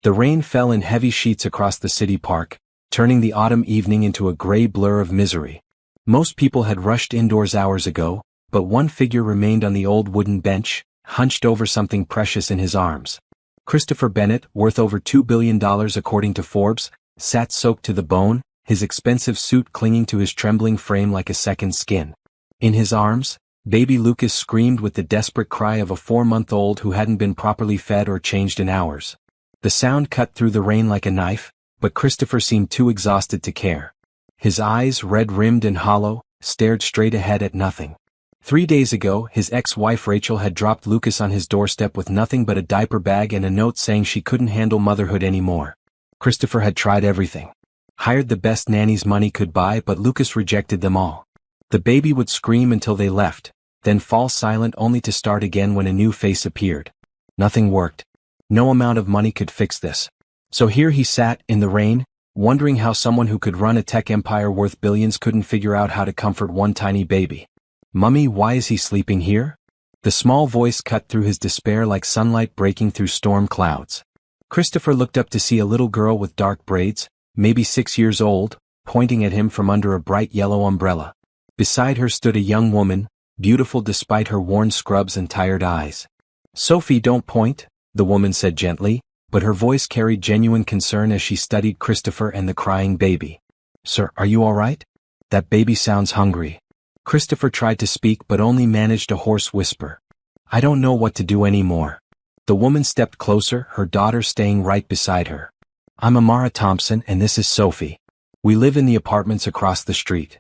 The rain fell in heavy sheets across the city park, turning the autumn evening into a gray blur of misery. Most people had rushed indoors hours ago, but one figure remained on the old wooden bench, hunched over something precious in his arms. Christopher Bennett, worth over $2 billion according to Forbes, sat soaked to the bone, his expensive suit clinging to his trembling frame like a second skin. In his arms, baby Lucas screamed with the desperate cry of a 4-month-old who hadn't been properly fed or changed in hours. The sound cut through the rain like a knife, but Christopher seemed too exhausted to care. His eyes, red-rimmed and hollow, stared straight ahead at nothing. 3 days ago, his ex-wife Rachel had dropped Lucas on his doorstep with nothing but a diaper bag and a note saying she couldn't handle motherhood anymore. Christopher had tried everything. Hired the best nannies money could buy, but Lucas rejected them all. The baby would scream until they left, then fall silent only to start again when a new face appeared. Nothing worked. No amount of money could fix this. So here he sat, in the rain, wondering how someone who could run a tech empire worth billions couldn't figure out how to comfort one tiny baby. "Mummy, why is he sleeping here?" The small voice cut through his despair like sunlight breaking through storm clouds. Christopher looked up to see a little girl with dark braids, maybe 6 years old, pointing at him from under a bright yellow umbrella. Beside her stood a young woman, beautiful despite her worn scrubs and tired eyes. "Sophie, don't point," the woman said gently, but her voice carried genuine concern as she studied Christopher and the crying baby. "Sir, are you all right? That baby sounds hungry." Christopher tried to speak but only managed a hoarse whisper. "I don't know what to do anymore." The woman stepped closer, her daughter staying right beside her. "I'm Amara Thompson and this is Sophie. We live in the apartments across the street."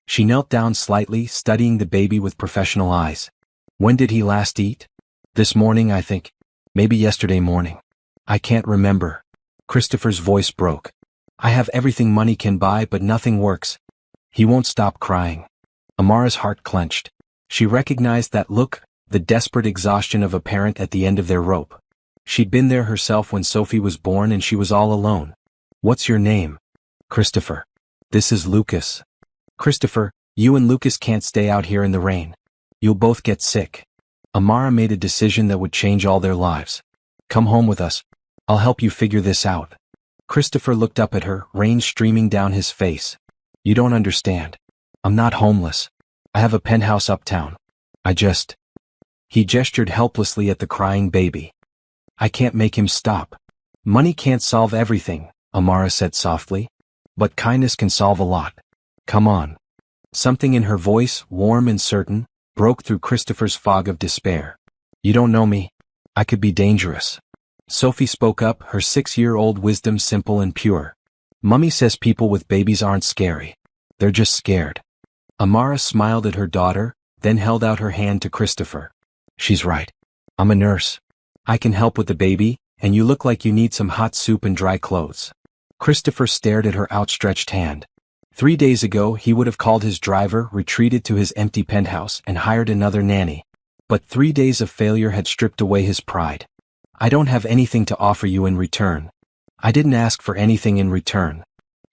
She knelt down slightly, studying the baby with professional eyes. "When did he last eat?" "This morning, I think. Maybe yesterday morning. I can't remember." Christopher's voice broke. "I have everything money can buy but nothing works. He won't stop crying." Amara's heart clenched. She recognized that look, the desperate exhaustion of a parent at the end of their rope. She'd been there herself when Sophie was born and she was all alone. "What's your name?" "Christopher." "This is Lucas." "Christopher, you and Lucas can't stay out here in the rain. You'll both get sick." Amara made a decision that would change all their lives. "Come home with us. I'll help you figure this out." Christopher looked up at her, rain streaming down his face. "You don't understand. I'm not homeless. I have a penthouse uptown. He gestured helplessly at the crying baby. "I can't make him stop." "Money can't solve everything," Amara said softly. "But kindness can solve a lot. Come on." Something in her voice, warm and certain, broke through Christopher's fog of despair. "You don't know me. I could be dangerous." Sophie spoke up, her 6-year-old wisdom simple and pure. "Mummy says people with babies aren't scary. They're just scared." Amara smiled at her daughter, then held out her hand to Christopher. "She's right. I'm a nurse. I can help with the baby, and you look like you need some hot soup and dry clothes." Christopher stared at her outstretched hand. 3 days ago he would have called his driver, retreated to his empty penthouse, and hired another nanny. But 3 days of failure had stripped away his pride. "I don't have anything to offer you in return." "I didn't ask for anything in return."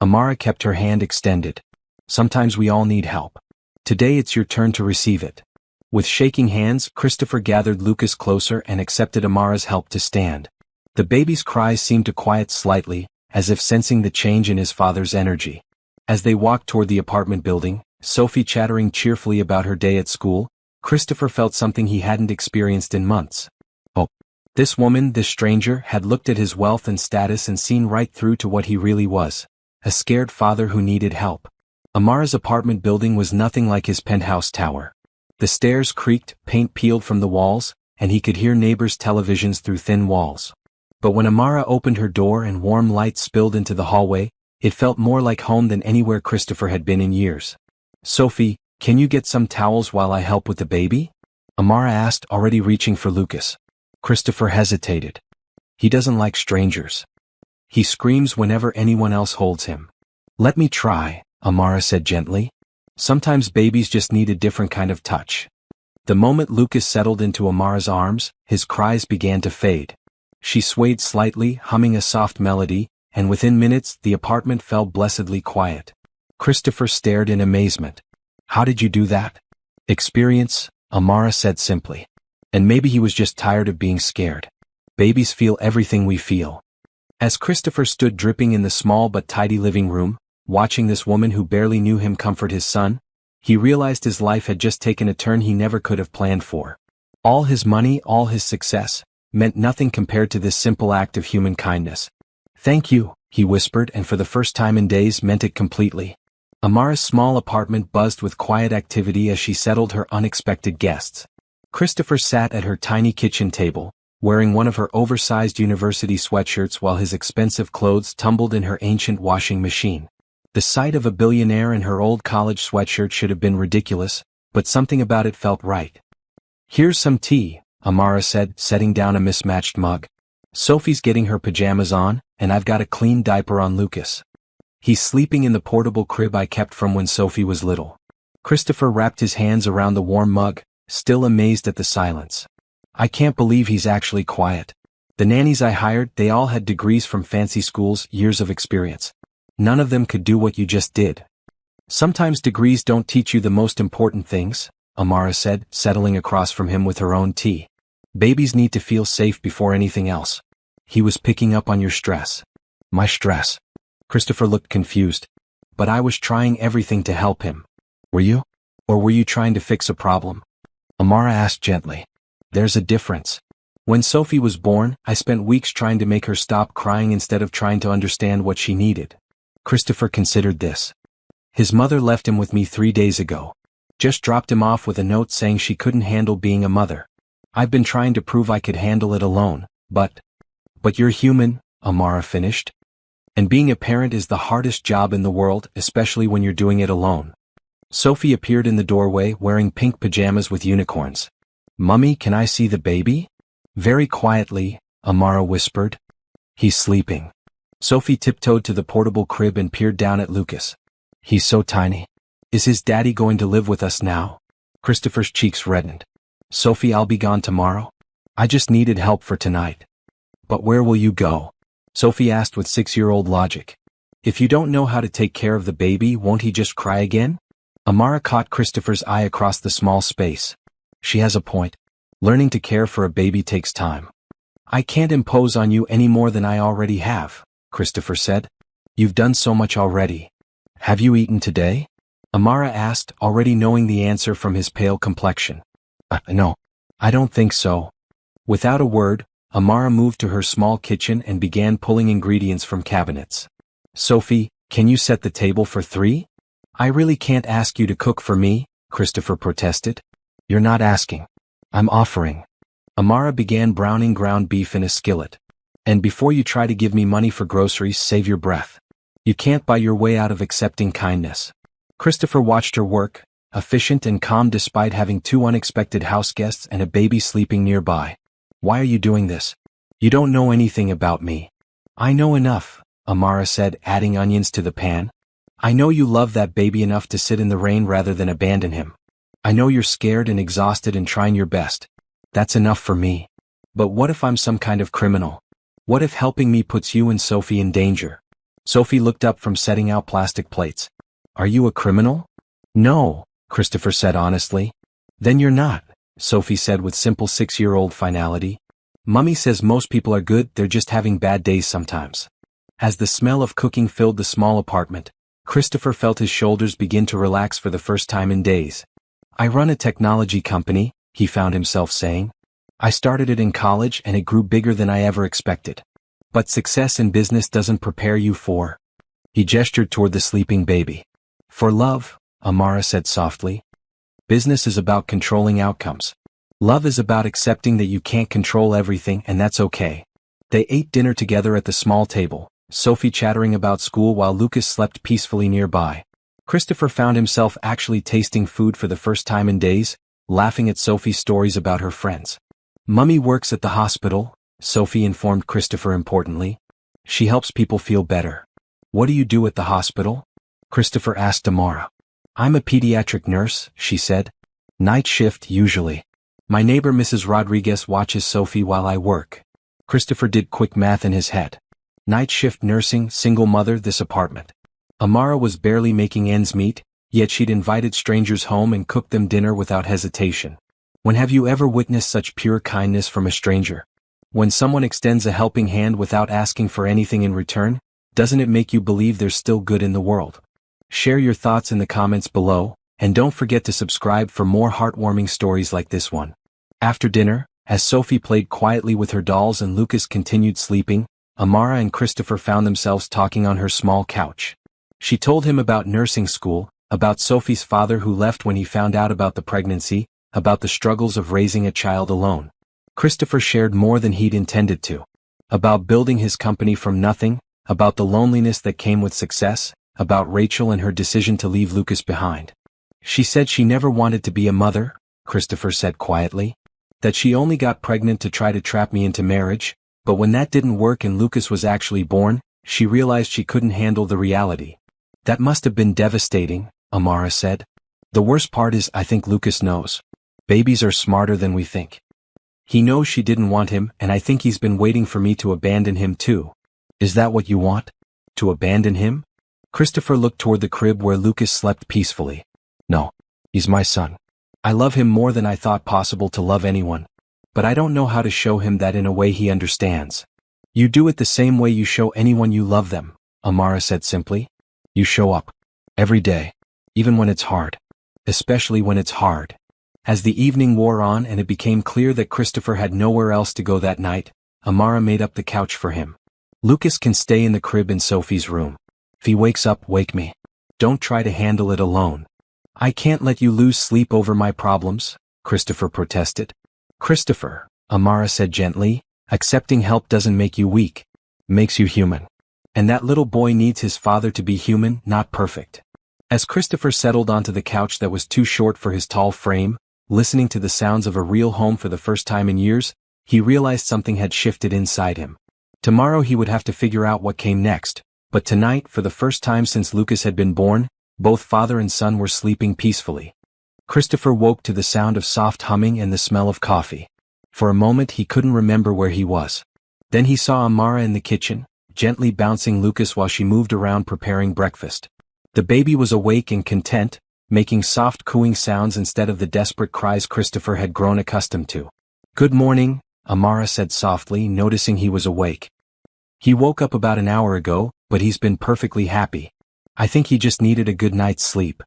Amara kept her hand extended. "Sometimes we all need help. Today it's your turn to receive it." With shaking hands, Christopher gathered Lucas closer and accepted Amara's help to stand. The baby's cries seemed to quiet slightly, as if sensing the change in his father's energy. As they walked toward the apartment building, Sophie chattering cheerfully about her day at school, Christopher felt something he hadn't experienced in months. Oh. This woman, this stranger, had looked at his wealth and status and seen right through to what he really was. A scared father who needed help. Amara's apartment building was nothing like his penthouse tower. The stairs creaked, paint peeled from the walls, and he could hear neighbors' televisions through thin walls. But when Amara opened her door and warm light spilled into the hallway, it felt more like home than anywhere Christopher had been in years. "Sophie, can you get some towels while I help with the baby?" Amara asked, already reaching for Lucas. Christopher hesitated. "He doesn't like strangers. He screams whenever anyone else holds him." "Let me try," Amara said gently. "Sometimes babies just need a different kind of touch." The moment Lucas settled into Amara's arms, his cries began to fade. She swayed slightly, humming a soft melody, and within minutes the apartment fell blessedly quiet. Christopher stared in amazement. "How did you do that?" "Experience," Amara said simply. And maybe he was just tired of being scared. Babies feel everything we feel. As Christopher stood dripping in the small but tidy living room, watching this woman who barely knew him comfort his son, he realized his life had just taken a turn he never could have planned for. All his money, all his success, meant nothing compared to this simple act of human kindness. "Thank you," he whispered, and for the first time in days meant it completely. Amara's small apartment buzzed with quiet activity as she settled her unexpected guests. Christopher sat at her tiny kitchen table, wearing one of her oversized university sweatshirts while his expensive clothes tumbled in her ancient washing machine. The sight of a billionaire in her old college sweatshirt should have been ridiculous, but something about it felt right. "Here's some tea," Amara said, setting down a mismatched mug. "Sophie's getting her pajamas on, and I've got a clean diaper on Lucas. He's sleeping in the portable crib I kept from when Sophie was little." Christopher wrapped his hands around the warm mug, still amazed at the silence. "I can't believe he's actually quiet. The nannies I hired, they all had degrees from fancy schools, years of experience. None of them could do what you just did." "Sometimes degrees don't teach you the most important things," Amara said, settling across from him with her own tea. "Babies need to feel safe before anything else. He was picking up on your stress." "My stress?" Christopher looked confused. "But I was trying everything to help him." "Were you? Or were you trying to fix a problem?" Amara asked gently. "There's a difference. When Sophie was born, I spent weeks trying to make her stop crying instead of trying to understand what she needed." Christopher considered this. "His mother left him with me 3 days ago. Just dropped him off with a note saying she couldn't handle being a mother. I've been trying to prove I could handle it alone, but you're human," Amara finished. "And being a parent is the hardest job in the world, especially when you're doing it alone." Sophie appeared in the doorway wearing pink pajamas with unicorns. "Mummy, can I see the baby?" Very quietly, Amara whispered. "He's sleeping." Sophie tiptoed to the portable crib and peered down at Lucas. "He's so tiny. Is his daddy going to live with us now?" Christopher's cheeks reddened. "Sophie, I'll be gone tomorrow. I just needed help for tonight." "But where will you go?" Sophie asked with 6-year-old logic. "If you don't know how to take care of the baby, won't he just cry again?" Amara caught Christopher's eye across the small space. "She has a point. Learning to care for a baby takes time." "I can't impose on you any more than I already have," Christopher said. "You've done so much already." "Have you eaten today?" Amara asked, already knowing the answer from his pale complexion. No. I don't think so." Without a word, Amara moved to her small kitchen and began pulling ingredients from cabinets. "Sophie, can you set the table for 3? "I really can't ask you to cook for me," Christopher protested. "You're not asking. I'm offering." Amara began browning ground beef in a skillet. "And before you try to give me money for groceries, save your breath. You can't buy your way out of accepting kindness." Christopher watched her work, efficient and calm despite having 2 unexpected house guests and a baby sleeping nearby. "Why are you doing this? You don't know anything about me." "I know enough," Amara said, adding onions to the pan. "I know you love that baby enough to sit in the rain rather than abandon him. I know you're scared and exhausted and trying your best. That's enough for me. But what if I'm some kind of criminal? What if helping me puts you and Sophie in danger?" Sophie looked up from setting out plastic plates. "Are you a criminal?" "No," Christopher said honestly. "Then you're not," Sophie said with simple 6-year-old finality. "Mummy says most people are good, they're just having bad days sometimes." As the smell of cooking filled the small apartment, Christopher felt his shoulders begin to relax for the first time in days. "I run a technology company," he found himself saying. "I started it in college and it grew bigger than I ever expected. But success in business doesn't prepare you for—" He gestured toward the sleeping baby. "For love," Amara said softly. "Business is about controlling outcomes. Love is about accepting that you can't control everything, and that's okay." They ate dinner together at the small table, Sophie chattering about school while Lucas slept peacefully nearby. Christopher found himself actually tasting food for the first time in days, laughing at Sophie's stories about her friends. "Mummy works at the hospital," Sophie informed Christopher importantly. "She helps people feel better." "What do you do at the hospital?" Christopher asked Amara. "I'm a pediatric nurse," she said. "Night shift, usually. My neighbor Mrs. Rodriguez watches Sophie while I work." Christopher did quick math in his head. Night shift nursing, single mother, this apartment. Amara was barely making ends meet, yet she'd invited strangers home and cooked them dinner without hesitation. When have you ever witnessed such pure kindness from a stranger? When someone extends a helping hand without asking for anything in return, doesn't it make you believe there's still good in the world? Share your thoughts in the comments below, and don't forget to subscribe for more heartwarming stories like this one. After dinner, as Sophie played quietly with her dolls and Lucas continued sleeping, Amara and Christopher found themselves talking on her small couch. She told him about nursing school, about Sophie's father who left when he found out about the pregnancy, about the struggles of raising a child alone. Christopher shared more than he'd intended to. About building his company from nothing, about the loneliness that came with success, about Rachel and her decision to leave Lucas behind. She said she never wanted to be a mother, Christopher said quietly. That she only got pregnant to try to trap me into marriage, but when that didn't work and Lucas was actually born, she realized she couldn't handle the reality. That must have been devastating, Amara said. The worst part is I think Lucas knows. Babies are smarter than we think. He knows she didn't want him, and I think he's been waiting for me to abandon him too. Is that what you want? To abandon him? Christopher looked toward the crib where Lucas slept peacefully. No. He's my son. I love him more than I thought possible to love anyone. But I don't know how to show him that in a way he understands. You do it the same way you show anyone you love them, Amara said simply. You show up. Every day. Even when it's hard. Especially when it's hard. As the evening wore on and it became clear that Christopher had nowhere else to go that night, Amara made up the couch for him. Lucas can stay in the crib in Sophie's room. If he wakes up, wake me. Don't try to handle it alone. I can't let you lose sleep over my problems, Christopher protested. Christopher, Amara said gently, accepting help doesn't make you weak. Makes you human. And that little boy needs his father to be human, not perfect. As Christopher settled onto the couch that was too short for his tall frame, listening to the sounds of a real home for the first time in years, he realized something had shifted inside him. Tomorrow he would have to figure out what came next, but tonight, for the first time since Lucas had been born, both father and son were sleeping peacefully. Christopher woke to the sound of soft humming and the smell of coffee. For a moment he couldn't remember where he was. Then he saw Amara in the kitchen, gently bouncing Lucas while she moved around preparing breakfast. The baby was awake and content, making soft cooing sounds instead of the desperate cries Christopher had grown accustomed to. Good morning, Amara said softly, noticing he was awake. He woke up about an hour ago, but he's been perfectly happy. I think he just needed a good night's sleep.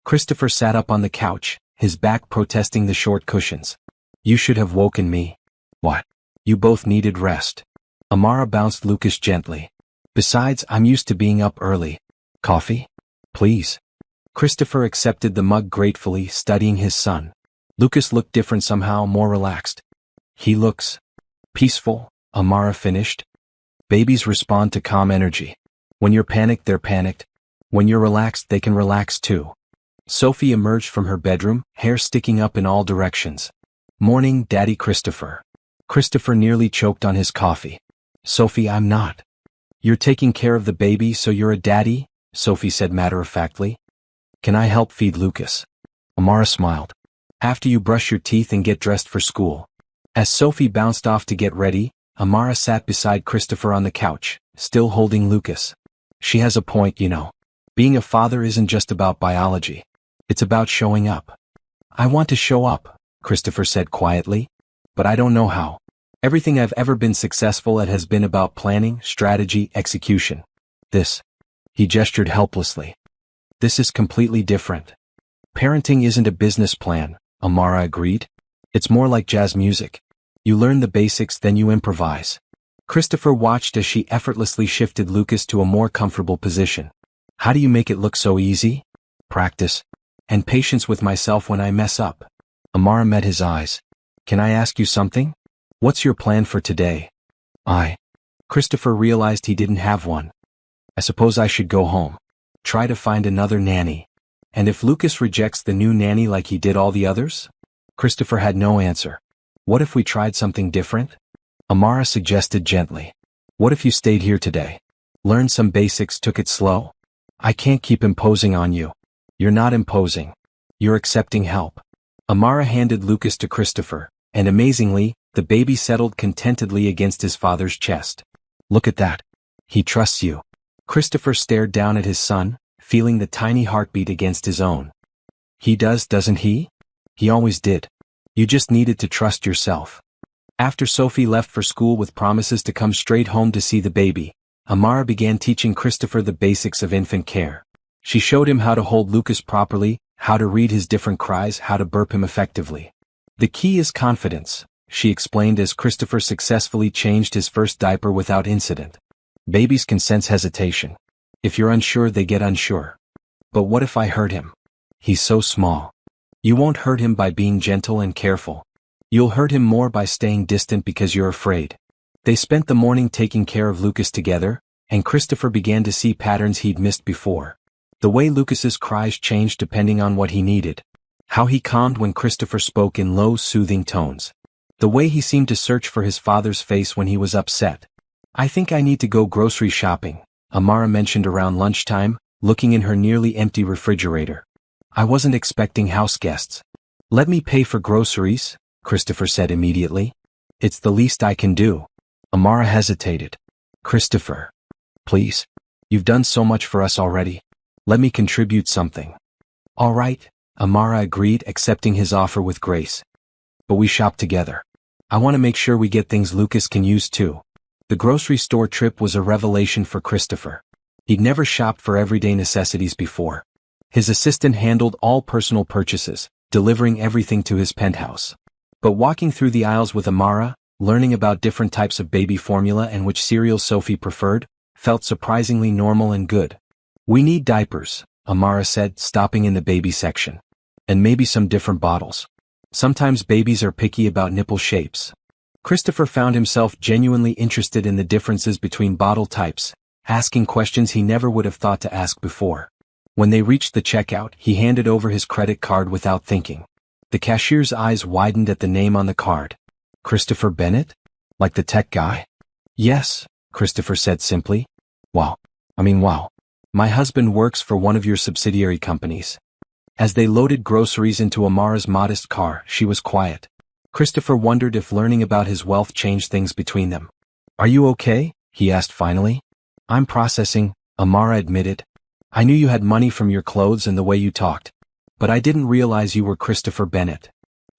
Christopher sat up on the couch, his back protesting the short cushions. You should have woken me. What? You both needed rest. Amara bounced Lucas gently. Besides, I'm used to being up early. Coffee? Please. Christopher accepted the mug gratefully, studying his son. Lucas looked different somehow, more relaxed. He looks peaceful, Amara finished. Babies respond to calm energy. When you're panicked, they're panicked. When you're relaxed, they can relax too. Sophie emerged from her bedroom, hair sticking up in all directions. Morning, Daddy Christopher. Christopher nearly choked on his coffee. Sophie, I'm not. You're taking care of the baby, so you're a daddy? Sophie said matter-of-factly. Can I help feed Lucas? Amara smiled. After you brush your teeth and get dressed for school. As Sophie bounced off to get ready, Amara sat beside Christopher on the couch, still holding Lucas. She has a point, you know. Being a father isn't just about biology. It's about showing up. I want to show up, Christopher said quietly. But I don't know how. Everything I've ever been successful at has been about planning, strategy, execution. He gestured helplessly. This is completely different. Parenting isn't a business plan, Amara agreed. It's more like jazz music. You learn the basics, then you improvise. Christopher watched as she effortlessly shifted Lucas to a more comfortable position. How do you make it look so easy? Practice. And patience with myself when I mess up. Amara met his eyes. Can I ask you something? What's your plan for today? Christopher realized he didn't have one. I suppose I should go home. Try to find another nanny. And if Lucas rejects the new nanny like he did all the others? Christopher had no answer. What if we tried something different? Amara suggested gently. What if you stayed here today? Learned some basics, took it slow? I can't keep imposing on you. You're not imposing. You're accepting help. Amara handed Lucas to Christopher, and amazingly, the baby settled contentedly against his father's chest. Look at that. He trusts you. Christopher stared down at his son, feeling the tiny heartbeat against his own. He does, doesn't he? He always did. You just needed to trust yourself. After Sophie left for school with promises to come straight home to see the baby, Amara began teaching Christopher the basics of infant care. She showed him how to hold Lucas properly, how to read his different cries, how to burp him effectively. The key is confidence, she explained as Christopher successfully changed his first diaper without incident. Babies can sense hesitation. If you're unsure, they get unsure. But what if I hurt him? He's so small. You won't hurt him by being gentle and careful. You'll hurt him more by staying distant because you're afraid. They spent the morning taking care of Lucas together, and Christopher began to see patterns he'd missed before. The way Lucas's cries changed depending on what he needed. How he calmed when Christopher spoke in low, soothing tones. The way he seemed to search for his father's face when he was upset. I think I need to go grocery shopping, Amara mentioned around lunchtime, looking in her nearly empty refrigerator. I wasn't expecting house guests. Let me pay for groceries, Christopher said immediately. It's the least I can do. Amara hesitated. Christopher. Please. You've done so much for us already. Let me contribute something. All right, Amara agreed, accepting his offer with grace. But we shop together. I want to make sure we get things Lucas can use too. The grocery store trip was a revelation for Christopher. He'd never shopped for everyday necessities before. His assistant handled all personal purchases, delivering everything to his penthouse. But walking through the aisles with Amara, learning about different types of baby formula and which cereal Sophie preferred, felt surprisingly normal and good. We need diapers, Amara said, stopping in the baby section. And maybe some different bottles. Sometimes babies are picky about nipple shapes. Christopher found himself genuinely interested in the differences between bottle types, asking questions he never would have thought to ask before. When they reached the checkout, he handed over his credit card without thinking. The cashier's eyes widened at the name on the card. Christopher Bennett? Like the tech guy? Yes, Christopher said simply. Wow. My husband works for one of your subsidiary companies. As they loaded groceries into Amara's modest car, she was quiet. Christopher wondered if learning about his wealth changed things between them. Are you okay? He asked finally. I'm processing, Amara admitted. I knew you had money from your clothes and the way you talked. But I didn't realize you were Christopher Bennett.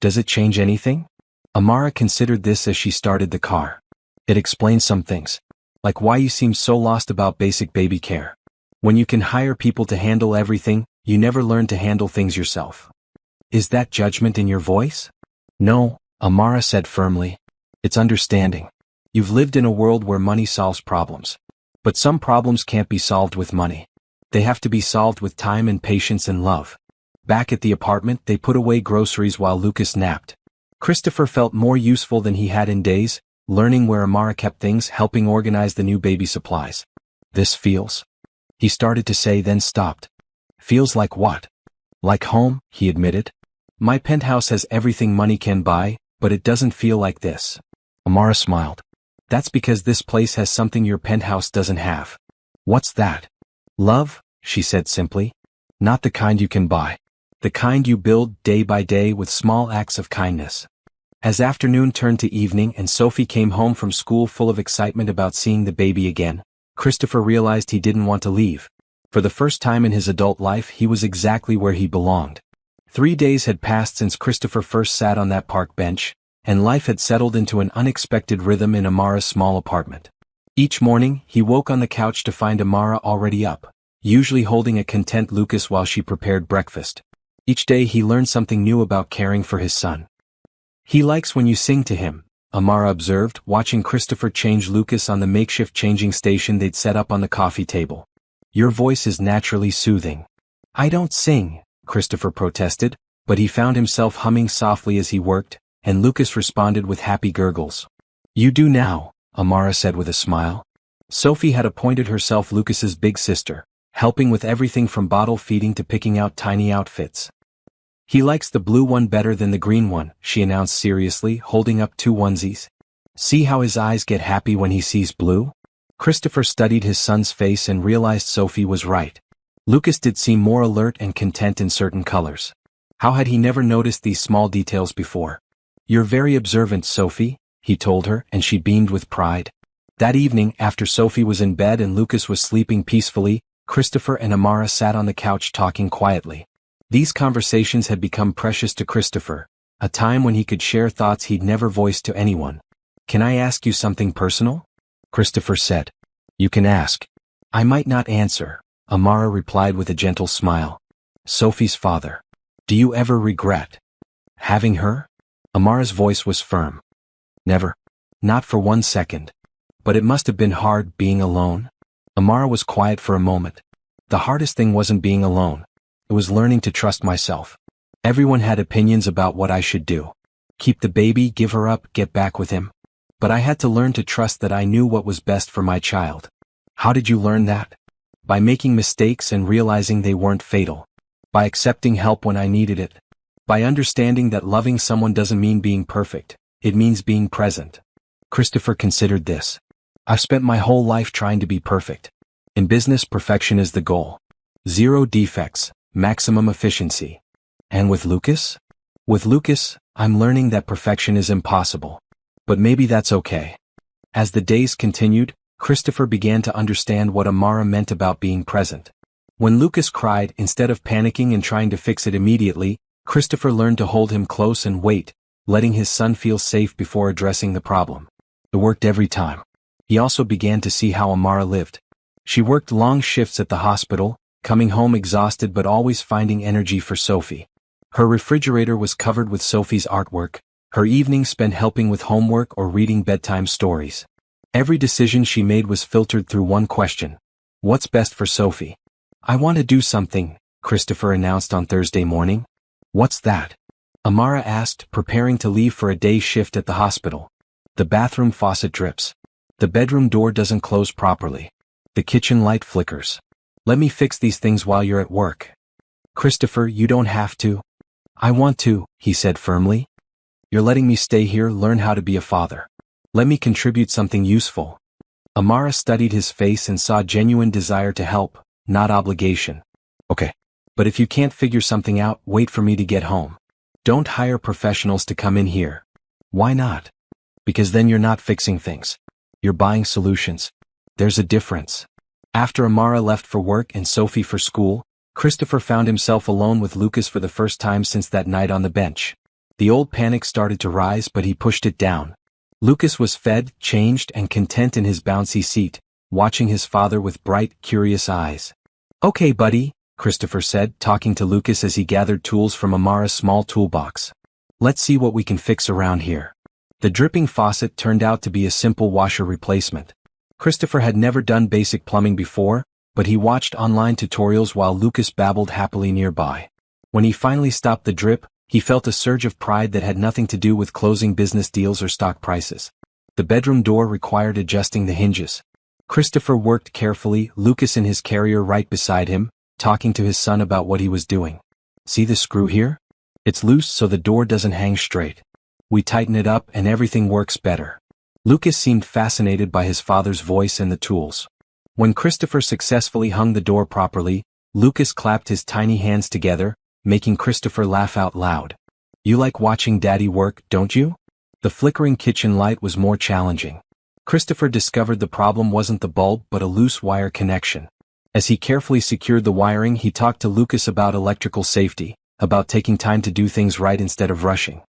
Does it change anything? Amara considered this as she started the car. It explains some things. Like why you seem so lost about basic baby care. When you can hire people to handle everything, you never learn to handle things yourself. Is that judgment in your voice? No, Amara said firmly. It's understanding. You've lived in a world where money solves problems. But some problems can't be solved with money. They have to be solved with time and patience and love. Back at the apartment, they put away groceries while Lucas napped. Christopher felt more useful than he had in days, learning where Amara kept things, helping organize the new baby supplies. This feels. He started to say, then stopped. Feels like what? Like home, he admitted. My penthouse has everything money can buy, but it doesn't feel like this. Amara smiled. That's because this place has something your penthouse doesn't have. What's that? Love, she said simply. Not the kind you can buy. The kind you build day by day with small acts of kindness. As afternoon turned to evening and Sophie came home from school full of excitement about seeing the baby again, Christopher realized he didn't want to leave. For the first time in his adult life, he was exactly where he belonged. 3 days had passed since Christopher first sat on that park bench, and life had settled into an unexpected rhythm in Amara's small apartment. Each morning, he woke on the couch to find Amara already up, usually holding a content Lucas while she prepared breakfast. Each day he learned something new about caring for his son. He likes when you sing to him, Amara observed, watching Christopher change Lucas on the makeshift changing station they'd set up on the coffee table. Your voice is naturally soothing. I don't sing, Christopher protested, but he found himself humming softly as he worked, and Lucas responded with happy gurgles. You do now, Amara said with a smile. Sophie had appointed herself Lucas's big sister, helping with everything from bottle feeding to picking out tiny outfits. He likes the blue one better than the green one, she announced seriously, holding up 2 onesies. See how his eyes get happy when he sees blue? Christopher studied his son's face and realized Sophie was right. Lucas did seem more alert and content in certain colors. How had he never noticed these small details before? You're very observant, Sophie, he told her, and she beamed with pride. That evening, after Sophie was in bed and Lucas was sleeping peacefully, Christopher and Amara sat on the couch talking quietly. These conversations had become precious to Christopher, a time when he could share thoughts he'd never voiced to anyone. Can I ask you something personal? Christopher said. You can ask. I might not answer, Amara replied with a gentle smile. Sophie's father. Do you ever regret having her? Amara's voice was firm. Never. Not for 1 second. But it must have been hard being alone. Amara was quiet for a moment. The hardest thing wasn't being alone. It was learning to trust myself. Everyone had opinions about what I should do. Keep the baby, give her up, get back with him. But I had to learn to trust that I knew what was best for my child. How did you learn that? By making mistakes and realizing they weren't fatal. By accepting help when I needed it. By understanding that loving someone doesn't mean being perfect, it means being present. Christopher considered this. I've spent my whole life trying to be perfect. In business, perfection is the goal. 0 defects, maximum efficiency. And with Lucas? With Lucas, I'm learning that perfection is impossible. But maybe that's okay. As the days continued, Christopher began to understand what Amara meant about being present. When Lucas cried, instead of panicking and trying to fix it immediately, Christopher learned to hold him close and wait, letting his son feel safe before addressing the problem. It worked every time. He also began to see how Amara lived. She worked long shifts at the hospital, coming home exhausted but always finding energy for Sophie. Her refrigerator was covered with Sophie's artwork, her evenings spent helping with homework or reading bedtime stories. Every decision she made was filtered through one question. What's best for Sophie? I want to do something, Christopher announced on Thursday morning. What's that? Amara asked, preparing to leave for a day shift at the hospital. The bathroom faucet drips. The bedroom door doesn't close properly. The kitchen light flickers. Let me fix these things while you're at work. Christopher, you don't have to. I want to, he said firmly. You're letting me stay here, learn how to be a father. Let me contribute something useful. Amara studied his face and saw genuine desire to help, not obligation. Okay. But if you can't figure something out, wait for me to get home. Don't hire professionals to come in here. Why not? Because then you're not fixing things. You're buying solutions. There's a difference. After Amara left for work and Sophie for school, Christopher found himself alone with Lucas for the first time since that night on the bench. The old panic started to rise, but he pushed it down. Lucas was fed, changed, and content in his bouncy seat, watching his father with bright, curious eyes. Okay, buddy, Christopher said, talking to Lucas as he gathered tools from Amara's small toolbox. Let's see what we can fix around here. The dripping faucet turned out to be a simple washer replacement. Christopher had never done basic plumbing before, but he watched online tutorials while Lucas babbled happily nearby. When he finally stopped the drip, he felt a surge of pride that had nothing to do with closing business deals or stock prices. The bedroom door required adjusting the hinges. Christopher worked carefully, Lucas in his carrier right beside him, talking to his son about what he was doing. See the screw here? It's loose so the door doesn't hang straight. We tighten it up and everything works better. Lucas seemed fascinated by his father's voice and the tools. When Christopher successfully hung the door properly, Lucas clapped his tiny hands together, making Christopher laugh out loud. You like watching Daddy work, don't you? The flickering kitchen light was more challenging. Christopher discovered the problem wasn't the bulb but a loose wire connection. As he carefully secured the wiring, he talked to Lucas about electrical safety, about taking time to do things right instead of rushing.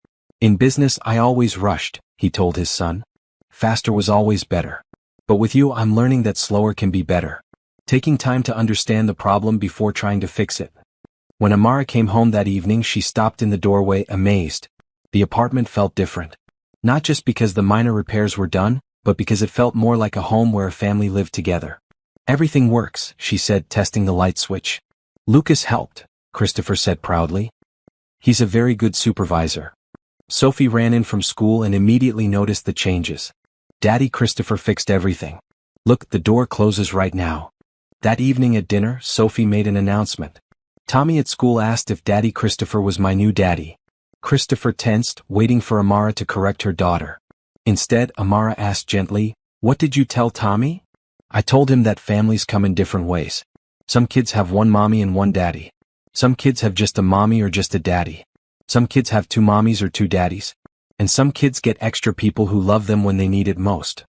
In business, I always rushed, he told his son. Faster was always better. But with you, I'm learning that slower can be better. Taking time to understand the problem before trying to fix it. When Amara came home that evening, she stopped in the doorway, amazed. The apartment felt different. Not just because the minor repairs were done, but because it felt more like a home where a family lived together. Everything works, she said, testing the light switch. Lucas helped, Christopher said proudly. He's a very good supervisor. Sophie ran in from school and immediately noticed the changes. Daddy, Christopher fixed everything. Look, the door closes right now. That evening at dinner, Sophie made an announcement. Tommy at school asked if Daddy Christopher was my new daddy. Christopher tensed, waiting for Amara to correct her daughter. Instead, Amara asked gently, "What did you tell Tommy?" I told him that families come in different ways. Some kids have one mommy and one daddy. Some kids have just a mommy or just a daddy. Some kids have two mommies or two daddies. And some kids get extra people who love them when they need it most.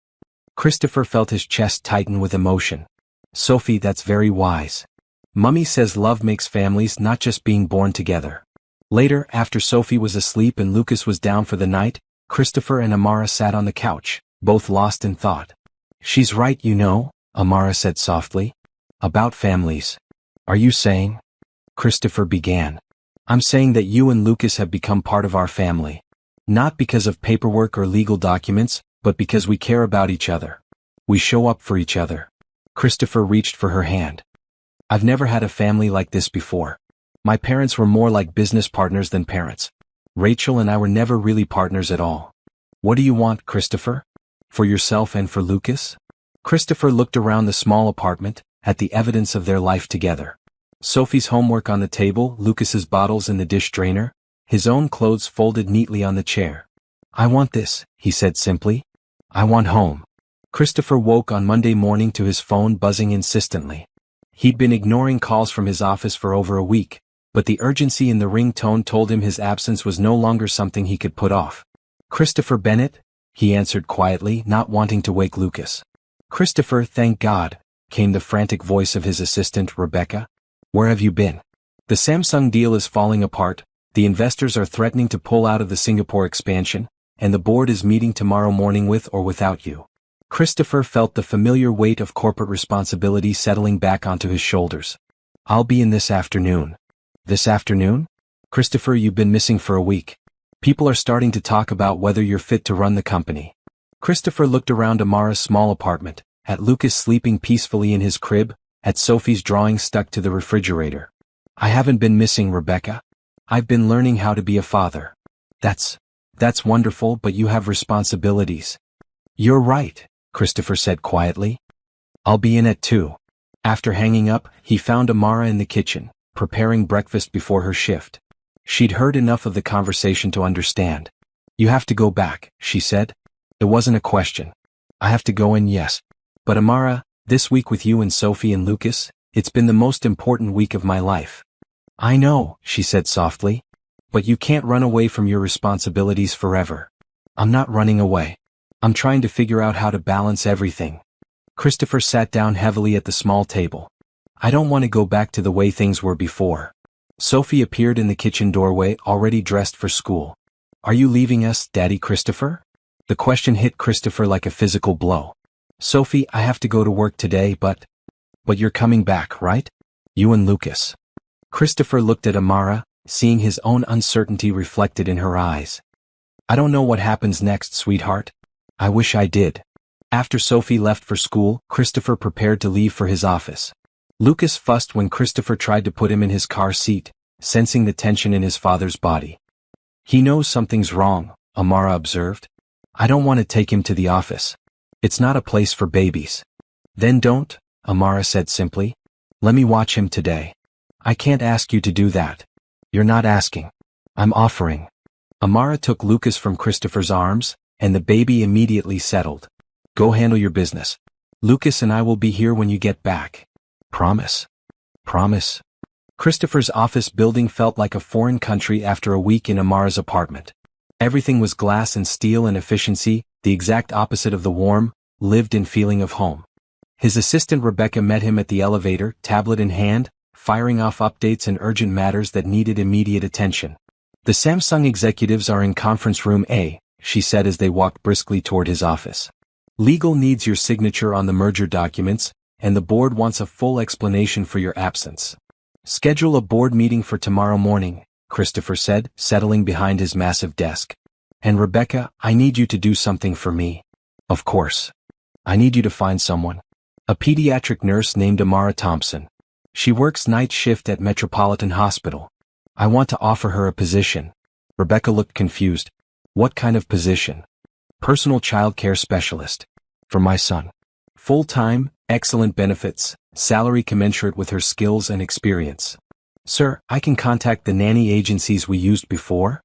Christopher felt his chest tighten with emotion. Sophie, that's very wise. Mummy says love makes families, not just being born together. Later, after Sophie was asleep and Lucas was down for the night, Christopher and Amara sat on the couch, both lost in thought. "She's right, you know," Amara said softly. "About families. Are you saying?" Christopher began. "I'm saying that you and Lucas have become part of our family. Not because of paperwork or legal documents, but because we care about each other. We show up for each other." Christopher reached for her hand. "I've never had a family like this before. My parents were more like business partners than parents. Rachel and I were never really partners at all." "What do you want, Christopher? For yourself and for Lucas?" Christopher looked around the small apartment, at the evidence of their life together. Sophie's homework on the table, Lucas's bottles in the dish drainer, his own clothes folded neatly on the chair. "I want this," he said simply. "I want home." Christopher woke on Monday morning to his phone buzzing insistently. He'd been ignoring calls from his office for over a week, but the urgency in the ringtone told him his absence was no longer something he could put off. "Christopher Bennett?" he answered quietly, not wanting to wake Lucas. "Christopher, thank God," came the frantic voice of his assistant, Rebecca. "Where have you been? The Samsung deal is falling apart, the investors are threatening to pull out of the Singapore expansion, and the board is meeting tomorrow morning with or without you." Christopher felt the familiar weight of corporate responsibility settling back onto his shoulders. "I'll be in this afternoon." "This afternoon? Christopher, you've been missing for a week. People are starting to talk about whether you're fit to run the company." Christopher looked around Amara's small apartment, at Lucas sleeping peacefully in his crib, at Sophie's drawing stuck to the refrigerator. "I haven't been missing, Rebecca. I've been learning how to be a father." That's wonderful, but you have responsibilities." "You're right," Christopher said quietly. "I'll be in at 2. After hanging up, he found Amara in the kitchen, preparing breakfast before her shift. She'd heard enough of the conversation to understand. "You have to go back," she said. "It wasn't a question. I have to go in, yes. But Amara, this week with you and Sophie and Lucas, it's been the most important week of my life." "I know," she said softly. "But you can't run away from your responsibilities forever." "I'm not running away. I'm trying to figure out how to balance everything." Christopher sat down heavily at the small table. "I don't want to go back to the way things were before." Sophie appeared in the kitchen doorway, already dressed for school. "Are you leaving us, Daddy Christopher?" The question hit Christopher like a physical blow. "Sophie, I have to go to work today, but you're coming back, right? You and Lucas." Christopher looked at Amara, seeing his own uncertainty reflected in her eyes. "I don't know what happens next, sweetheart. I wish I did." After Sophie left for school, Christopher prepared to leave for his office. Lucas fussed when Christopher tried to put him in his car seat, sensing the tension in his father's body. "He knows something's wrong," Amara observed. "I don't want to take him to the office. It's not a place for babies." "Then don't," Amara said simply. "Let me watch him today." "I can't ask you to do that." "You're not asking. I'm offering." Amara took Lucas from Christopher's arms, and the baby immediately settled. "Go handle your business. Lucas and I will be here when you get back. Promise?" "Promise." Christopher's office building felt like a foreign country after a week in Amara's apartment. Everything was glass and steel and efficiency, the exact opposite of the warm, lived-in feeling of home. His assistant Rebecca met him at the elevator, tablet in hand, firing off updates and urgent matters that needed immediate attention. "The Samsung executives are in conference room A," she said as they walked briskly toward his office. "Legal needs your signature on the merger documents, and the board wants a full explanation for your absence. Schedule a board meeting for tomorrow morning," Christopher said, settling behind his massive desk. "And Rebecca, I need you to do something for me." "Of course. I need you to find someone. A pediatric nurse named Amara Thompson. She works night shift at Metropolitan Hospital. I want to offer her a position." Rebecca looked confused. "What kind of position?" "Personal child care specialist. For my son. Full-time, excellent benefits, salary commensurate with her skills and experience." "Sir, I can contact the nanny agencies we used before?"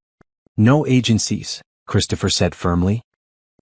"No agencies," Christopher said firmly.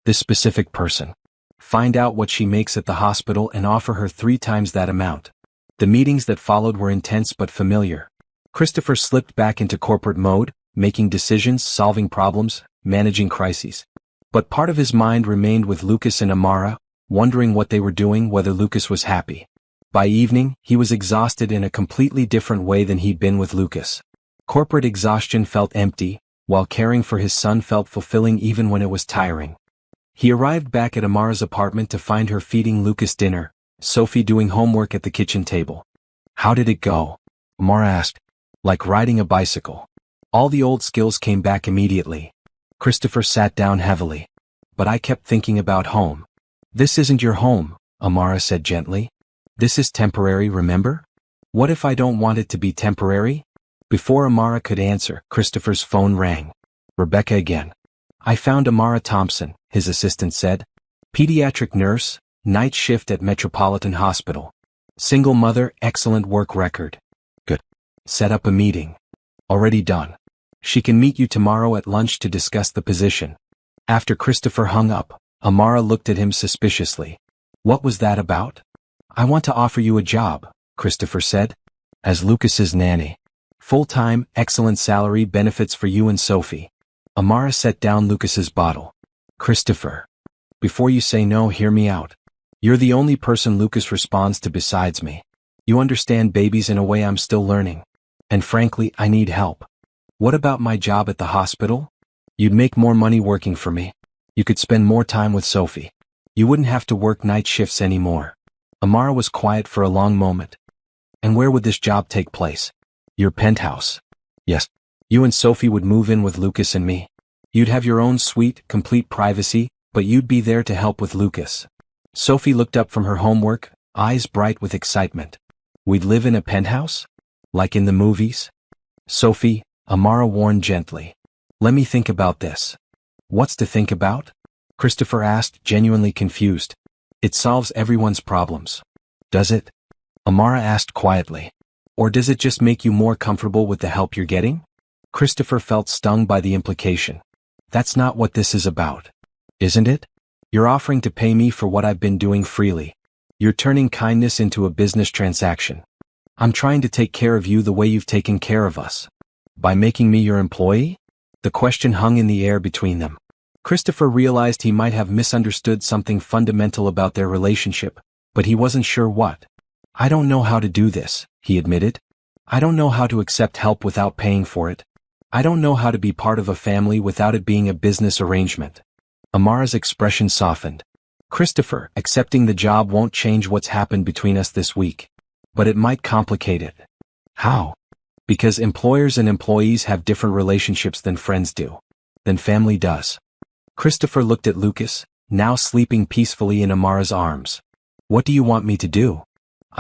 "This specific person. Find out what she makes at the hospital and offer her 3 times that amount." The meetings that followed were intense but familiar. Christopher slipped back into corporate mode, making decisions, solving problems, managing crises. But part of his mind remained with Lucas and Amara, wondering what they were doing, whether Lucas was happy. By evening, he was exhausted in a completely different way than he'd been with Lucas. Corporate exhaustion felt empty, while caring for his son felt fulfilling even when it was tiring. He arrived back at Amara's apartment to find her feeding Lucas dinner, Sophie doing homework at the kitchen table. "How did it go?" Amara asked. "Like riding a bicycle. All the old skills came back immediately." Christopher sat down heavily. "But I kept thinking about home." "This isn't your home," Amara said gently. "This is temporary, remember? What if I don't want it to be temporary?" Before Amara could answer, Christopher's phone rang. "Rebecca again." "I found Amara Thompson," his assistant said. "Pediatric nurse, night shift at Metropolitan Hospital. Single mother, excellent work record." "Good. Set up a meeting." "Already done. She can meet you tomorrow at lunch to discuss the position." After Christopher hung up, Amara looked at him suspiciously. "What was that about?" "I want to offer you a job," Christopher said. "As Lucas's nanny. Full-time, excellent salary, benefits for you and Sophie." Amara set down Lucas's bottle. "Christopher. Before you say no, hear me out. You're the only person Lucas responds to besides me. You understand babies in a way I'm still learning. And frankly, I need help. What about my job at the hospital? You'd make more money working for me. You could spend more time with Sophie. You wouldn't have to work night shifts anymore." Amara was quiet for a long moment. "And where would this job take place?" "Your penthouse." "Yes. You and Sophie would move in with Lucas and me. You'd have your own suite, complete privacy, but you'd be there to help with Lucas." Sophie looked up from her homework, eyes bright with excitement. "We'd live in a penthouse? Like in the movies?" "Sophie," Amara warned gently. "Let me think about this." "What's to think about?" Christopher asked, genuinely confused. "It solves everyone's problems." "Does it?" Amara asked quietly. "Or does it just make you more comfortable with the help you're getting?" Christopher felt stung by the implication. "That's not what this is about." "Isn't it? You're offering to pay me for what I've been doing freely. You're turning kindness into a business transaction. I'm trying to take care of you the way you've taken care of us. By making me your employee?" The question hung in the air between them. Christopher realized he might have misunderstood something fundamental about their relationship, but he wasn't sure what. "I don't know how to do this," he admitted. "I don't know how to accept help without paying for it. I don't know how to be part of a family without it being a business arrangement." Amara's expression softened. "Christopher, accepting the job won't change what's happened between us this week. But it might complicate it." "How?" "Because employers and employees have different relationships than friends do. Than family does." Christopher looked at Lucas, now sleeping peacefully in Amara's arms. "What do you want me to do?"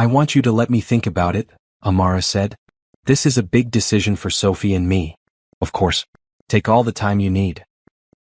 "I want you to let me think about it," Amara said. "This is a big decision for Sophie and me." "Of course. Take all the time you need."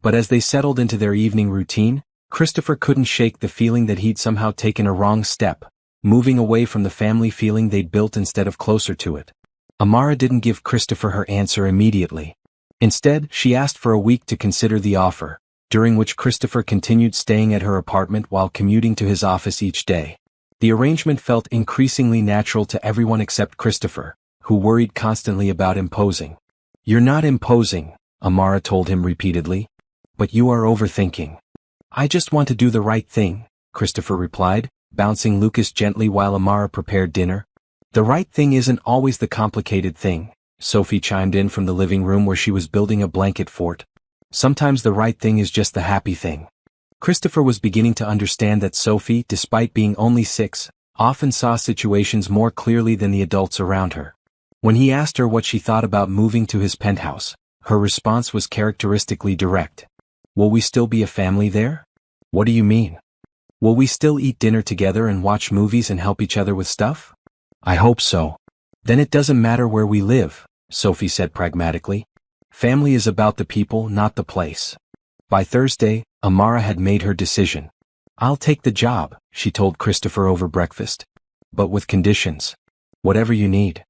But as they settled into their evening routine, Christopher couldn't shake the feeling that he'd somehow taken a wrong step, moving away from the family feeling they'd built instead of closer to it. Amara didn't give Christopher her answer immediately. Instead, she asked for a week to consider the offer, during which Christopher continued staying at her apartment while commuting to his office each day. The arrangement felt increasingly natural to everyone except Christopher, who worried constantly about imposing. "You're not imposing," Amara told him repeatedly. "But you are overthinking." "I just want to do the right thing," Christopher replied, bouncing Lucas gently while Amara prepared dinner. "The right thing isn't always the complicated thing," Sophie chimed in from the living room where she was building a blanket fort. "Sometimes the right thing is just the happy thing." Christopher was beginning to understand that Sophie, despite being only 6, often saw situations more clearly than the adults around her. When he asked her what she thought about moving to his penthouse, her response was characteristically direct. "Will we still be a family there?" "What do you mean?" "Will we still eat dinner together and watch movies and help each other with stuff?" "I hope so." "Then it doesn't matter where we live," Sophie said pragmatically. "Family is about the people, not the place." By Thursday, Amara had made her decision. "I'll take the job," she told Christopher over breakfast. "But with conditions. Whatever you need.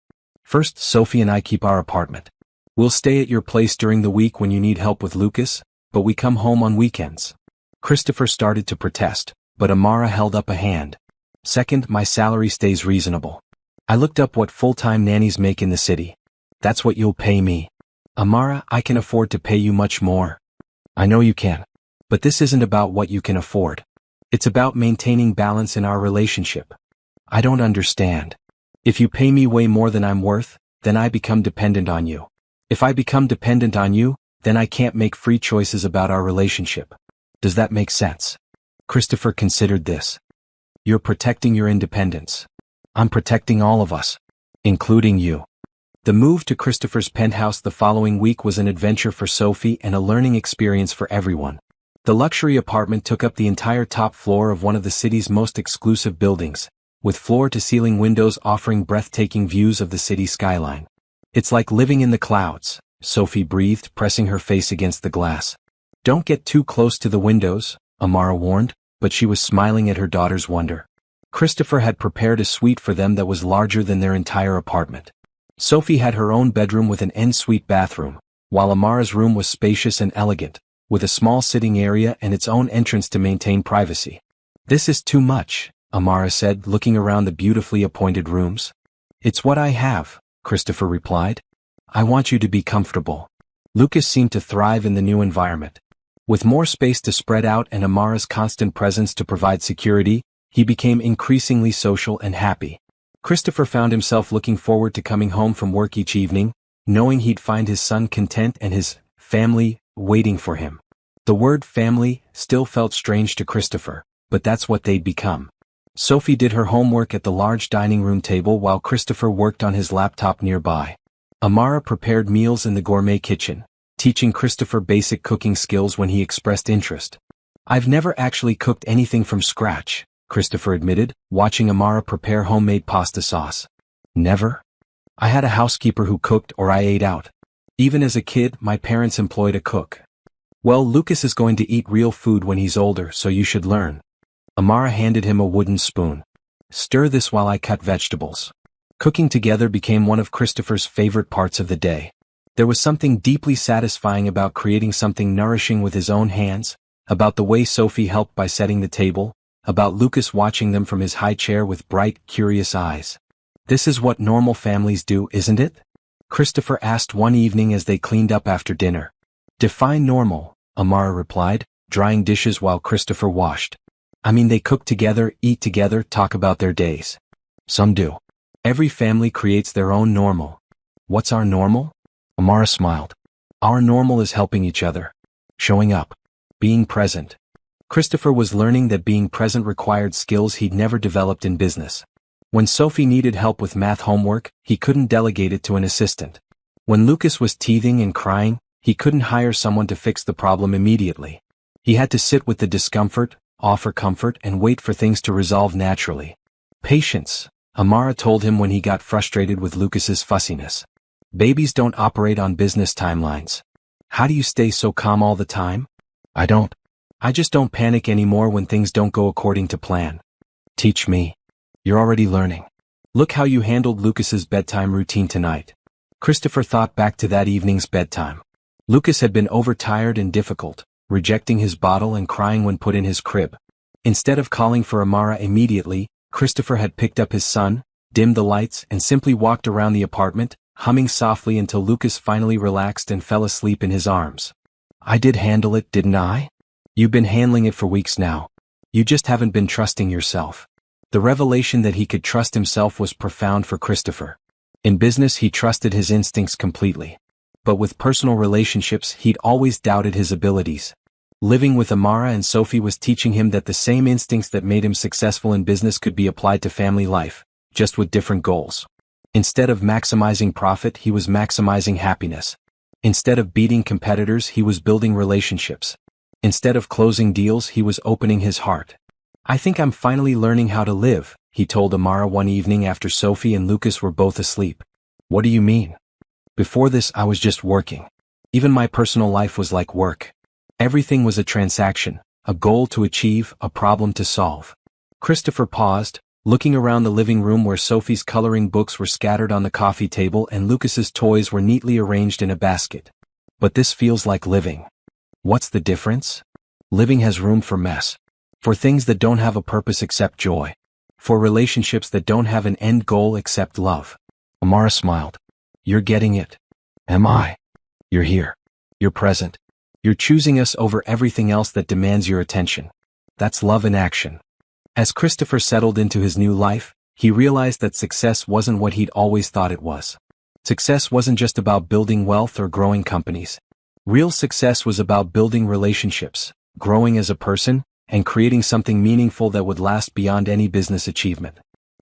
First, Sophie and I keep our apartment. We'll stay at your place during the week when you need help with Lucas, but we come home on weekends." Christopher started to protest, but Amara held up a hand. "Second, my salary stays reasonable. I looked up what full-time nannies make in the city. That's what you'll pay me." "Amara, I can afford to pay you much more." "I know you can. But this isn't about what you can afford. It's about maintaining balance in our relationship." "I don't understand." "If you pay me way more than I'm worth, then I become dependent on you. If I become dependent on you, then I can't make free choices about our relationship. Does that make sense? Christopher considered this. You're protecting your independence. I'm protecting all of us, including you. The move to Christopher's penthouse the following week was an adventure for Sophie and a learning experience for everyone. The luxury apartment took up the entire top floor of one of the city's most exclusive buildings, with floor-to-ceiling windows offering breathtaking views of the city skyline. It's like living in the clouds, Sophie breathed, pressing her face against the glass. Don't get too close to the windows, Amara warned, but she was smiling at her daughter's wonder. Christopher had prepared a suite for them that was larger than their entire apartment. Sophie had her own bedroom with an en-suite bathroom, while Amara's room was spacious and elegant, with a small sitting area and its own entrance to maintain privacy. This is too much, Amara said, looking around the beautifully appointed rooms. It's what I have, Christopher replied. I want you to be comfortable. Lucas seemed to thrive in the new environment. With more space to spread out and Amara's constant presence to provide security, he became increasingly social and happy. Christopher found himself looking forward to coming home from work each evening, knowing he'd find his son content and his family waiting for him. The word family still felt strange to Christopher, but that's what they'd become. Sophie did her homework at the large dining room table while Christopher worked on his laptop nearby. Amara prepared meals in the gourmet kitchen, teaching Christopher basic cooking skills when he expressed interest. I've never actually cooked anything from scratch, Christopher admitted, watching Amara prepare homemade pasta sauce. Never? I had a housekeeper who cooked or I ate out. Even as a kid, my parents employed a cook. Well, Lucas is going to eat real food when he's older, so you should learn. Amara handed him a wooden spoon. Stir this while I cut vegetables. Cooking together became one of Christopher's favorite parts of the day. There was something deeply satisfying about creating something nourishing with his own hands, about the way Sophie helped by setting the table, about Lucas watching them from his high chair with bright, curious eyes. This is what normal families do, isn't it? Christopher asked one evening as they cleaned up after dinner. Define normal, Amara replied, drying dishes while Christopher washed. I mean, they cook together, eat together, talk about their days. Some do. Every family creates their own normal. What's our normal? Amara smiled. Our normal is helping each other. Showing up. Being present. Christopher was learning that being present required skills he'd never developed in business. When Sophie needed help with math homework, he couldn't delegate it to an assistant. When Lucas was teething and crying, he couldn't hire someone to fix the problem immediately. He had to sit with the discomfort, offer comfort, and wait for things to resolve naturally. Patience, Amara told him when he got frustrated with Lucas's fussiness. Babies don't operate on business timelines. How do you stay so calm all the time? I don't. I just don't panic anymore when things don't go according to plan. Teach me. You're already learning. Look how you handled Lucas's bedtime routine tonight. Christopher thought back to that evening's bedtime. Lucas had been overtired and difficult, rejecting his bottle and crying when put in his crib. Instead of calling for Amara immediately, Christopher had picked up his son, dimmed the lights, and simply walked around the apartment, humming softly until Lucas finally relaxed and fell asleep in his arms. I did handle it, didn't I? You've been handling it for weeks now. You just haven't been trusting yourself. The revelation that he could trust himself was profound for Christopher. In business, he trusted his instincts completely. But with personal relationships, he'd always doubted his abilities. Living with Amara and Sophie was teaching him that the same instincts that made him successful in business could be applied to family life, just with different goals. Instead of maximizing profit, he was maximizing happiness. Instead of beating competitors, he was building relationships. Instead of closing deals, he was opening his heart. I think I'm finally learning how to live, he told Amara one evening after Sophie and Lucas were both asleep. What do you mean? Before this, I was just working. Even my personal life was like work. Everything was a transaction, a goal to achieve, a problem to solve. Christopher paused, looking around the living room where Sophie's coloring books were scattered on the coffee table and Lucas's toys were neatly arranged in a basket. But this feels like living. What's the difference? Living has room for mess. For things that don't have a purpose except joy. For relationships that don't have an end goal except love. Amara smiled. You're getting it. Am I? You're here. You're present. You're choosing us over everything else that demands your attention. That's love in action. As Christopher settled into his new life, he realized that success wasn't what he'd always thought it was. Success wasn't just about building wealth or growing companies. Real success was about building relationships, growing as a person, and creating something meaningful that would last beyond any business achievement.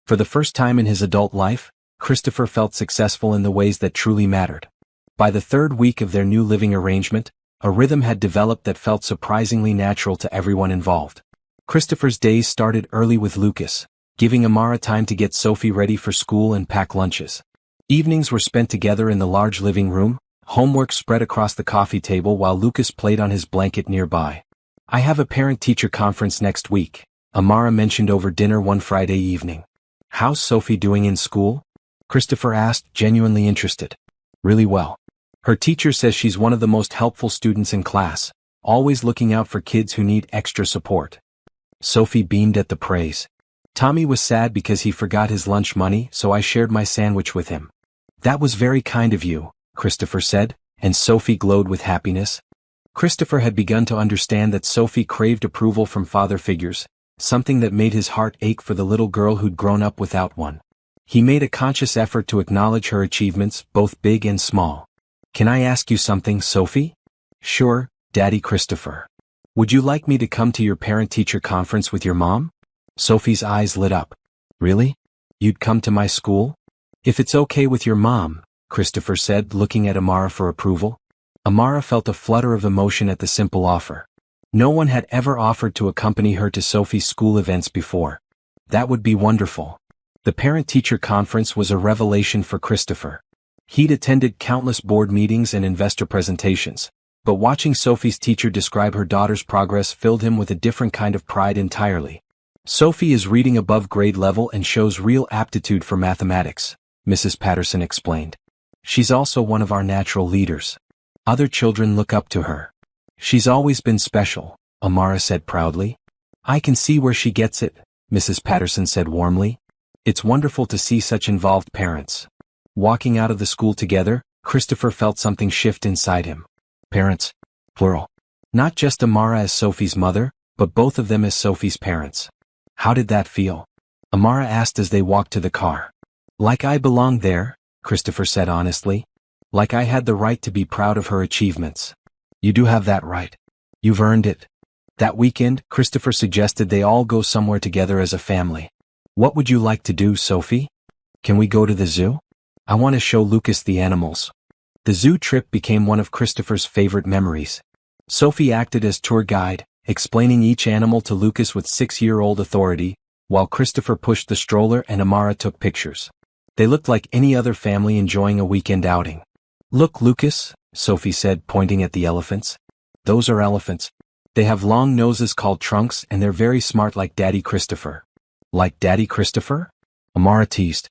For the first time in his adult life, Christopher felt successful in the ways that truly mattered. By the third week of their new living arrangement, a rhythm had developed that felt surprisingly natural to everyone involved. Christopher's days started early with Lucas, giving Amara time to get Sophie ready for school and pack lunches. Evenings were spent together in the large living room, homework spread across the coffee table while Lucas played on his blanket nearby. "I have a parent-teacher conference next week," Amara mentioned over dinner one Friday evening. "How's Sophie doing in school?" Christopher asked, genuinely interested. "Really well. Her teacher says she's one of the most helpful students in class, always looking out for kids who need extra support." Sophie beamed at the praise. "Tommy was sad because he forgot his lunch money, so I shared my sandwich with him." "That was very kind of you," Christopher said, and Sophie glowed with happiness. Christopher had begun to understand that Sophie craved approval from father figures, something that made his heart ache for the little girl who'd grown up without one. He made a conscious effort to acknowledge her achievements, both big and small. "Can I ask you something, Sophie?" "Sure, Daddy Christopher." "Would you like me to come to your parent-teacher conference with your mom?" Sophie's eyes lit up. "Really? You'd come to my school?" "If it's okay with your mom," Christopher said, looking at Amara for approval. Amara felt a flutter of emotion at the simple offer. No one had ever offered to accompany her to Sophie's school events before. That would be wonderful. The parent-teacher conference was a revelation for Christopher. He'd attended countless board meetings and investor presentations, but watching Sophie's teacher describe her daughter's progress filled him with a different kind of pride entirely. "Sophie is reading above grade level and shows real aptitude for mathematics," Mrs. Patterson explained. "She's also one of our natural leaders. Other children look up to her. She's always been special," Amara said proudly. "I can see where she gets it," Mrs. Patterson said warmly. "It's wonderful to see such involved parents." Walking out of the school together, Christopher felt something shift inside him. Parents. Plural. Not just Amara as Sophie's mother, but both of them as Sophie's parents. "How did that feel?" Amara asked as they walked to the car. "Like I belonged there," Christopher said honestly. "Like I had the right to be proud of her achievements." "You do have that right. You've earned it." That weekend, Christopher suggested they all go somewhere together as a family. "What would you like to do, Sophie?" "Can we go to the zoo? I want to show Lucas the animals." The zoo trip became one of Christopher's favorite memories. Sophie acted as tour guide, explaining each animal to Lucas with 6-year-old authority, while Christopher pushed the stroller and Amara took pictures. They looked like any other family enjoying a weekend outing. "Look, Lucas," Sophie said, pointing at the elephants. "Those are elephants. They have long noses called trunks and they're very smart like Daddy Christopher." "Like Daddy Christopher?" Amara teased.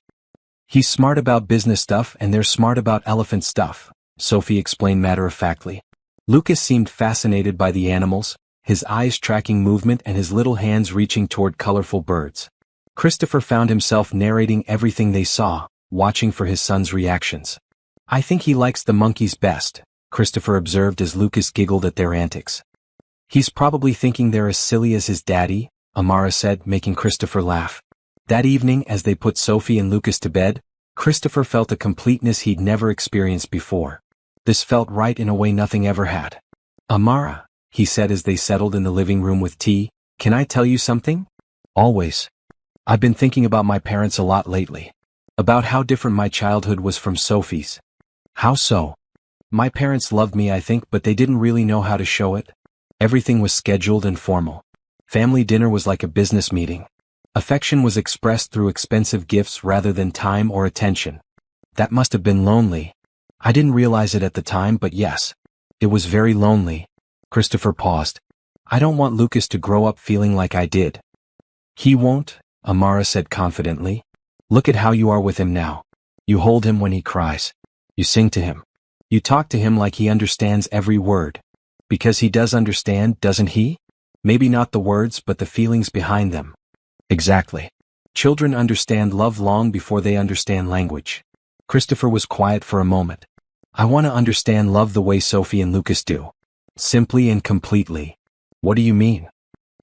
"He's smart about business stuff and they're smart about elephant stuff," Sophie explained matter-of-factly. Lucas seemed fascinated by the animals, his eyes tracking movement and his little hands reaching toward colorful birds. Christopher found himself narrating everything they saw, watching for his son's reactions. "I think he likes the monkeys best," Christopher observed as Lucas giggled at their antics. "He's probably thinking they're as silly as his daddy," Amara said, making Christopher laugh. That evening, as they put Sophie and Lucas to bed, Christopher felt a completeness he'd never experienced before. This felt right in a way nothing ever had. "Amara," he said as they settled in the living room with tea, "can I tell you something?" "Always. I've been thinking about my parents a lot lately. About how different my childhood was from Sophie's." "How so?" "My parents loved me, I think, but they didn't really know how to show it. Everything was scheduled and formal. Family dinner was like a business meeting. Affection was expressed through expensive gifts rather than time or attention. That must have been lonely. I didn't realize it at the time, but yes. It was very lonely." Christopher paused. "I don't want Lucas to grow up feeling like I did." "He won't," Amara said confidently. "Look at how you are with him now. You hold him when he cries. You sing to him. You talk to him like he understands every word. Because he does understand, doesn't he? Maybe not the words, but the feelings behind them." "Exactly. Children understand love long before they understand language." Christopher was quiet for a moment. "I want to understand love the way Sophie and Lucas do. Simply and completely." "What do you mean?"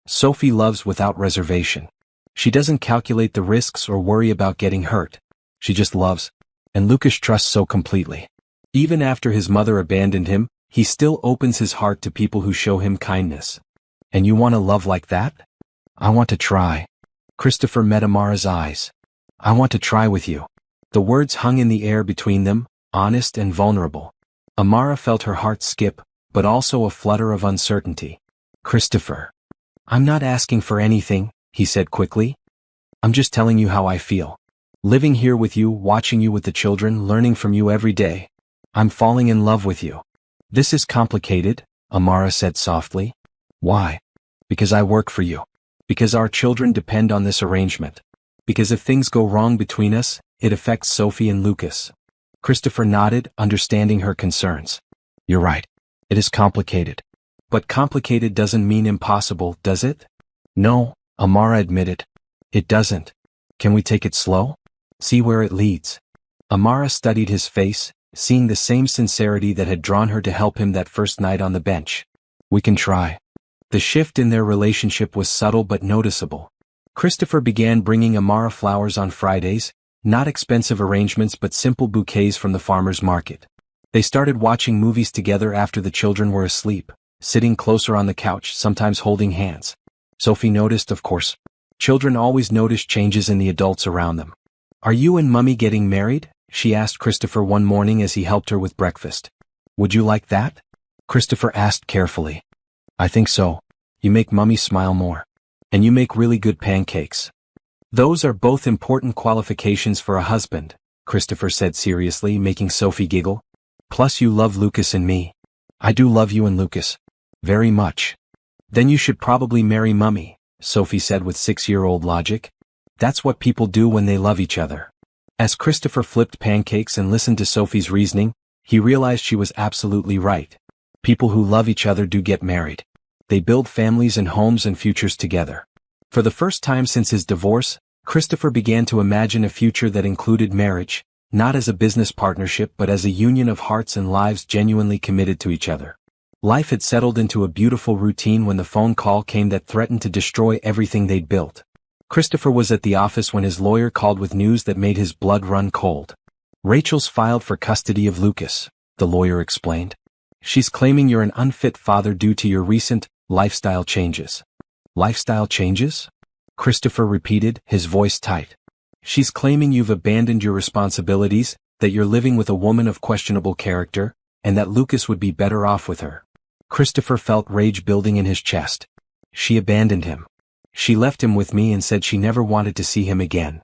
"Sophie loves without reservation. She doesn't calculate the risks or worry about getting hurt. She just loves. And Lucas trusts so completely. Even after his mother abandoned him, He still opens his heart to people who show him kindness. And you want to love like that? I want to try. Christopher met Amara's eyes. I want to try with you. The words hung in the air between them, honest and vulnerable. Amara felt her heart skip, but also a flutter of uncertainty. Christopher. I'm not asking for anything, he said quickly. I'm just telling you how I feel. Living here with you, watching you with the children, learning from you every day. I'm falling in love with you. This is complicated, Amara said softly. Why? Because I work for you. Because our children depend on this arrangement. Because if things go wrong between us, it affects Sophie and Lucas. Christopher nodded, understanding her concerns. You're right. It is complicated. But complicated doesn't mean impossible, does it? No, Amara admitted. It doesn't. Can we take it slow? See where it leads. Amara studied his face, seeing the same sincerity that had drawn her to help him that first night on the bench. We can try. The shift in their relationship was subtle but noticeable. Christopher began bringing Amara flowers on Fridays, not expensive arrangements but simple bouquets from the farmer's market. They started watching movies together after the children were asleep, sitting closer on the couch, sometimes holding hands. Sophie noticed, of course. Children always notice changes in the adults around them. Are you and Mummy getting married? She asked Christopher one morning as he helped her with breakfast. Would you like that? Christopher asked carefully. I think so. You make Mummy smile more. And you make really good pancakes. Those are both important qualifications for a husband, Christopher said seriously, making Sophie giggle. Plus you love Lucas and me. I do love you and Lucas. Very much. Then you should probably marry Mummy, Sophie said with 6-year-old logic. That's what people do when they love each other. As Christopher flipped pancakes and listened to Sophie's reasoning, he realized she was absolutely right. People who love each other do get married. They build families and homes and futures together. For the first time since his divorce, Christopher began to imagine a future that included marriage, not as a business partnership but as a union of hearts and lives genuinely committed to each other. Life had settled into a beautiful routine when the phone call came that threatened to destroy everything they'd built. Christopher was at the office when his lawyer called with news that made his blood run cold. Rachel's filed for custody of Lucas, the lawyer explained. She's claiming you're an unfit father due to your recent lifestyle changes. Lifestyle changes? Christopher repeated, his voice tight. She's claiming you've abandoned your responsibilities, that you're living with a woman of questionable character, and that Lucas would be better off with her. Christopher felt rage building in his chest. She abandoned him. She left him with me and said she never wanted to see him again.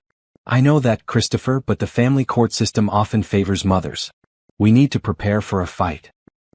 I know that, Christopher, but the family court system often favors mothers. We need to prepare for a fight.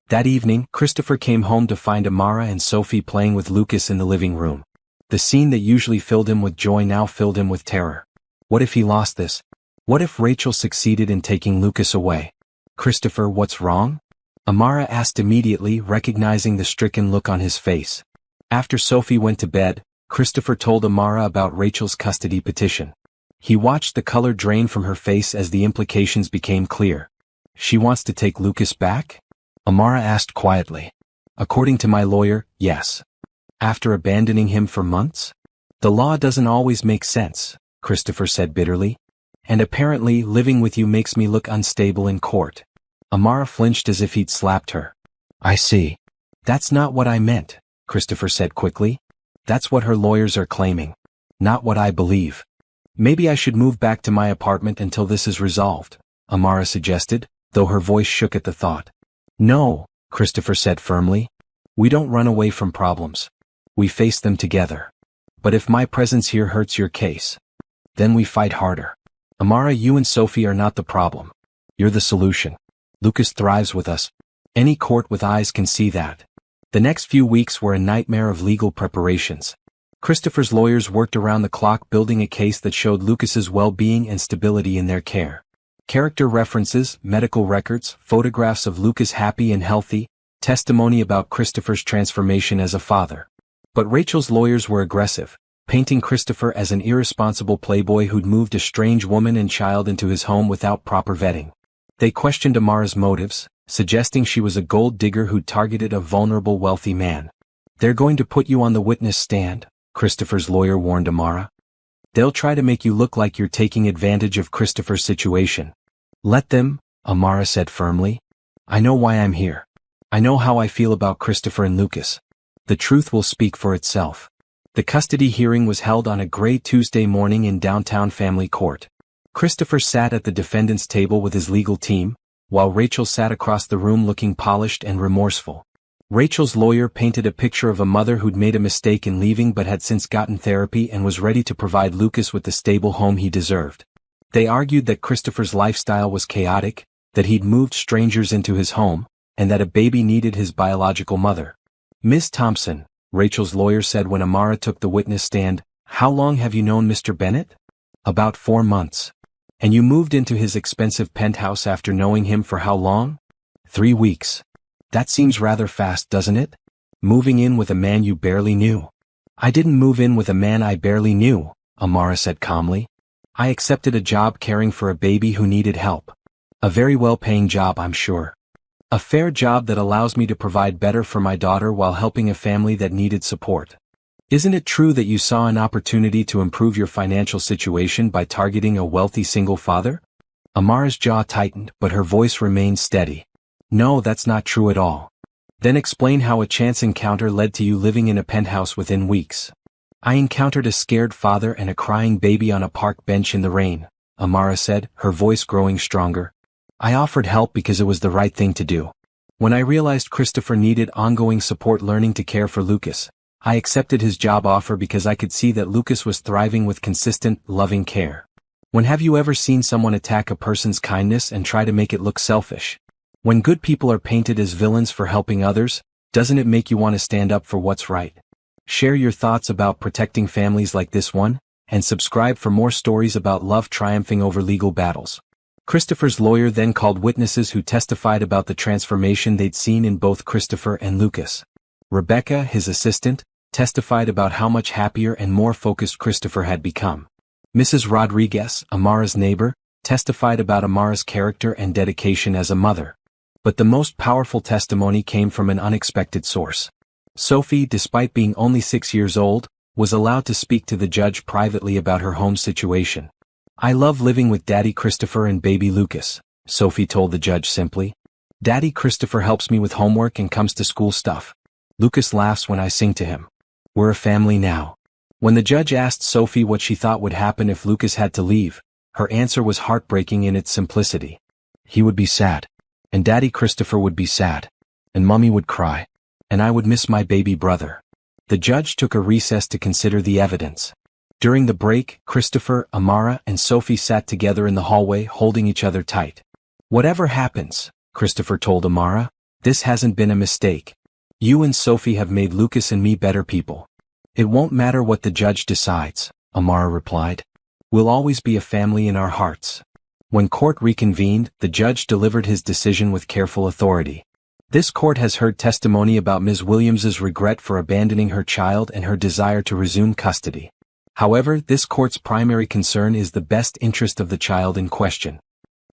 That evening, Christopher came home to find Amara and Sophie playing with Lucas in the living room. The scene that usually filled him with joy now filled him with terror. What if he lost this? What if Rachel succeeded in taking Lucas away? Christopher, what's wrong? Amara asked immediately, recognizing the stricken look on his face. After Sophie went to bed, Christopher told Amara about Rachel's custody petition. He watched the color drain from her face as the implications became clear. She wants to take Lucas back? Amara asked quietly. According to my lawyer, yes. After abandoning him for months? The law doesn't always make sense, Christopher said bitterly. And apparently living with you makes me look unstable in court. Amara flinched as if he'd slapped her. I see. That's not what I meant, Christopher said quickly. That's what her lawyers are claiming. Not what I believe. Maybe I should move back to my apartment until this is resolved, Amara suggested, though her voice shook at the thought. No, Christopher said firmly. We don't run away from problems. We face them together. But if my presence here hurts your case, then we fight harder. Amara, you and Sophie are not the problem. You're the solution. Lucas thrives with us. Any court with eyes can see that. The next few weeks were a nightmare of legal preparations. Christopher's lawyers worked around the clock building a case that showed Lucas's well-being and stability in their care. Character references, medical records, photographs of Lucas happy and healthy, testimony about Christopher's transformation as a father. But Rachel's lawyers were aggressive, painting Christopher as an irresponsible playboy who'd moved a strange woman and child into his home without proper vetting. They questioned Amara's motives, suggesting she was a gold digger who'd targeted a vulnerable wealthy man. They're going to put you on the witness stand, Christopher's lawyer warned Amara. They'll try to make you look like you're taking advantage of Christopher's situation. Let them, Amara said firmly. I know why I'm here. I know how I feel about Christopher and Lucas. The truth will speak for itself. The custody hearing was held on a gray Tuesday morning in downtown family court. Christopher sat at the defendant's table with his legal team, while Rachel sat across the room looking polished and remorseful. Rachel's lawyer painted a picture of a mother who'd made a mistake in leaving but had since gotten therapy and was ready to provide Lucas with the stable home he deserved. They argued that Christopher's lifestyle was chaotic, that he'd moved strangers into his home, and that a baby needed his biological mother. Ms. Thompson, Rachel's lawyer said when Amara took the witness stand, how long have you known Mr. Bennett? About 4 months. And you moved into his expensive penthouse after knowing him for how long? 3 weeks. That seems rather fast, doesn't it? Moving in with a man you barely knew. I didn't move in with a man I barely knew, Amara said calmly. I accepted a job caring for a baby who needed help. A very well-paying job, I'm sure. A fair job that allows me to provide better for my daughter while helping a family that needed support. Isn't it true that you saw an opportunity to improve your financial situation by targeting a wealthy single father? Amara's jaw tightened, but her voice remained steady. No, that's not true at all. Then explain how a chance encounter led to you living in a penthouse within weeks. I encountered a scared father and a crying baby on a park bench in the rain, Amara said, her voice growing stronger. I offered help because it was the right thing to do. When I realized Christopher needed ongoing support learning to care for Lucas, I accepted his job offer because I could see that Lucas was thriving with consistent, loving care. When have you ever seen someone attack a person's kindness and try to make it look selfish? When good people are painted as villains for helping others, doesn't it make you want to stand up for what's right? Share your thoughts about protecting families like this one, and subscribe for more stories about love triumphing over legal battles. Christopher's lawyer then called witnesses who testified about the transformation they'd seen in both Christopher and Lucas. Rebecca, his assistant, testified about how much happier and more focused Christopher had become. Mrs. Rodriguez, Amara's neighbor, testified about Amara's character and dedication as a mother. But the most powerful testimony came from an unexpected source. Sophie, despite being only 6 years old, was allowed to speak to the judge privately about her home situation. I love living with Daddy Christopher and baby Lucas, Sophie told the judge simply. Daddy Christopher helps me with homework and comes to school stuff. Lucas laughs when I sing to him. We're a family now. When the judge asked Sophie what she thought would happen if Lucas had to leave, her answer was heartbreaking in its simplicity. He would be sad. And Daddy Christopher would be sad. And Mommy would cry. And I would miss my baby brother. The judge took a recess to consider the evidence. During the break, Christopher, Amara, and Sophie sat together in the hallway holding each other tight. Whatever happens, Christopher told Amara, this hasn't been a mistake. You and Sophie have made Lucas and me better people. It won't matter what the judge decides, Amara replied. We'll always be a family in our hearts. When court reconvened, the judge delivered his decision with careful authority. This court has heard testimony about Ms. Williams's regret for abandoning her child and her desire to resume custody. However, this court's primary concern is the best interest of the child in question.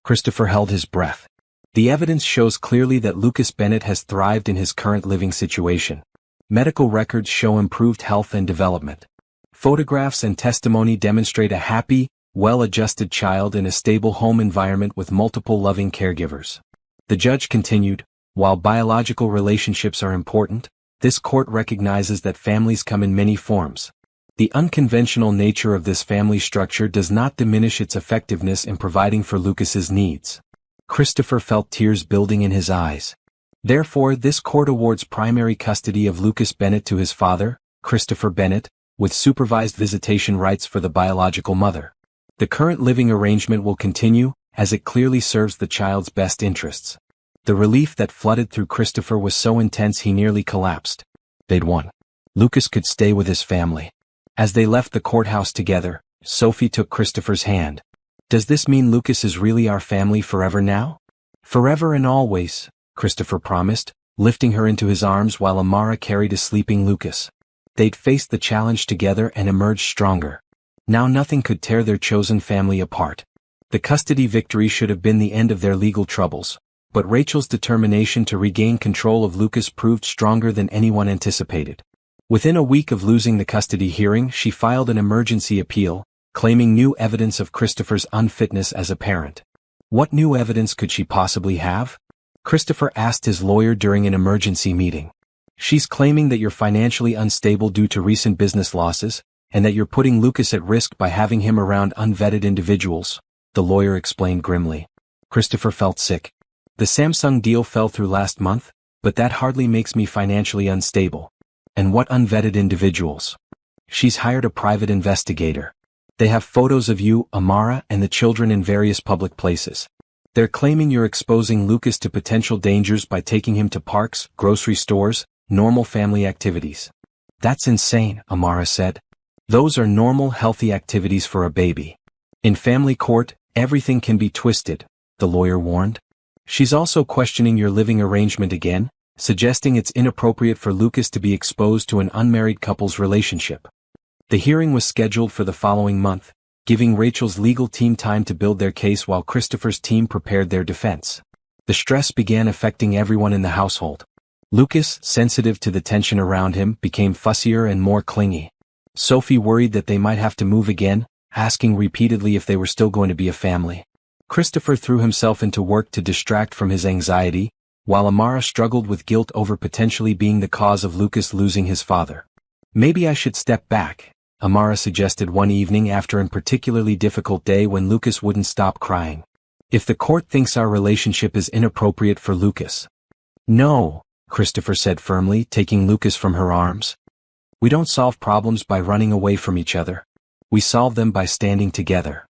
Christopher held his breath. The evidence shows clearly that Lucas Bennett has thrived in his current living situation. Medical records show improved health and development. Photographs and testimony demonstrate a happy, well-adjusted child in a stable home environment with multiple loving caregivers. The judge continued, while biological relationships are important, this court recognizes that families come in many forms. The unconventional nature of this family structure does not diminish its effectiveness in providing for Lucas's needs. Christopher felt tears building in his eyes. Therefore, this court awards primary custody of Lucas Bennett to his father, Christopher Bennett, with supervised visitation rights for the biological mother. The current living arrangement will continue, as it clearly serves the child's best interests. The relief that flooded through Christopher was so intense he nearly collapsed. They'd won. Lucas could stay with his family. As they left the courthouse together, Sophie took Christopher's hand. Does this mean Lucas is really our family forever now? Forever and always, Christopher promised, lifting her into his arms while Amara carried a sleeping Lucas. They'd faced the challenge together and emerged stronger. Now nothing could tear their chosen family apart. The custody victory should have been the end of their legal troubles, but Rachel's determination to regain control of Lucas proved stronger than anyone anticipated. Within a week of losing the custody hearing, she filed an emergency appeal, claiming new evidence of Christopher's unfitness as a parent. What new evidence could she possibly have? Christopher asked his lawyer during an emergency meeting. She's claiming that you're financially unstable due to recent business losses, and that you're putting Lucas at risk by having him around unvetted individuals, the lawyer explained grimly. Christopher felt sick. The Samsung deal fell through last month, but that hardly makes me financially unstable. And what unvetted individuals? She's hired a private investigator. They have photos of you, Amara, and the children in various public places. They're claiming you're exposing Lucas to potential dangers by taking him to parks, grocery stores, normal family activities. That's insane, Amara said. Those are normal, healthy activities for a baby. In family court, everything can be twisted, the lawyer warned. She's also questioning your living arrangement again, suggesting it's inappropriate for Lucas to be exposed to an unmarried couple's relationship. The hearing was scheduled for the following month, giving Rachel's legal team time to build their case while Christopher's team prepared their defense. The stress began affecting everyone in the household. Lucas, sensitive to the tension around him, became fussier and more clingy. Sophie worried that they might have to move again, asking repeatedly if they were still going to be a family. Christopher threw himself into work to distract from his anxiety, while Amara struggled with guilt over potentially being the cause of Lucas losing his father. Maybe I should step back, Amara suggested one evening after a particularly difficult day when Lucas wouldn't stop crying. If the court thinks our relationship is inappropriate for Lucas. No, Christopher said firmly, taking Lucas from her arms. We don't solve problems by running away from each other. We solve them by standing together.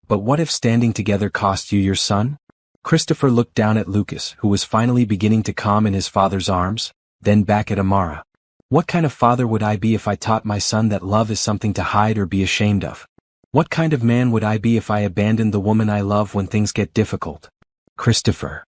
But what if standing together cost you your son? Christopher looked down at Lucas, who was finally beginning to calm in his father's arms, then back at Amara. What kind of father would I be if I taught my son that love is something to hide or be ashamed of? What kind of man would I be if I abandoned the woman I love when things get difficult? Christopher.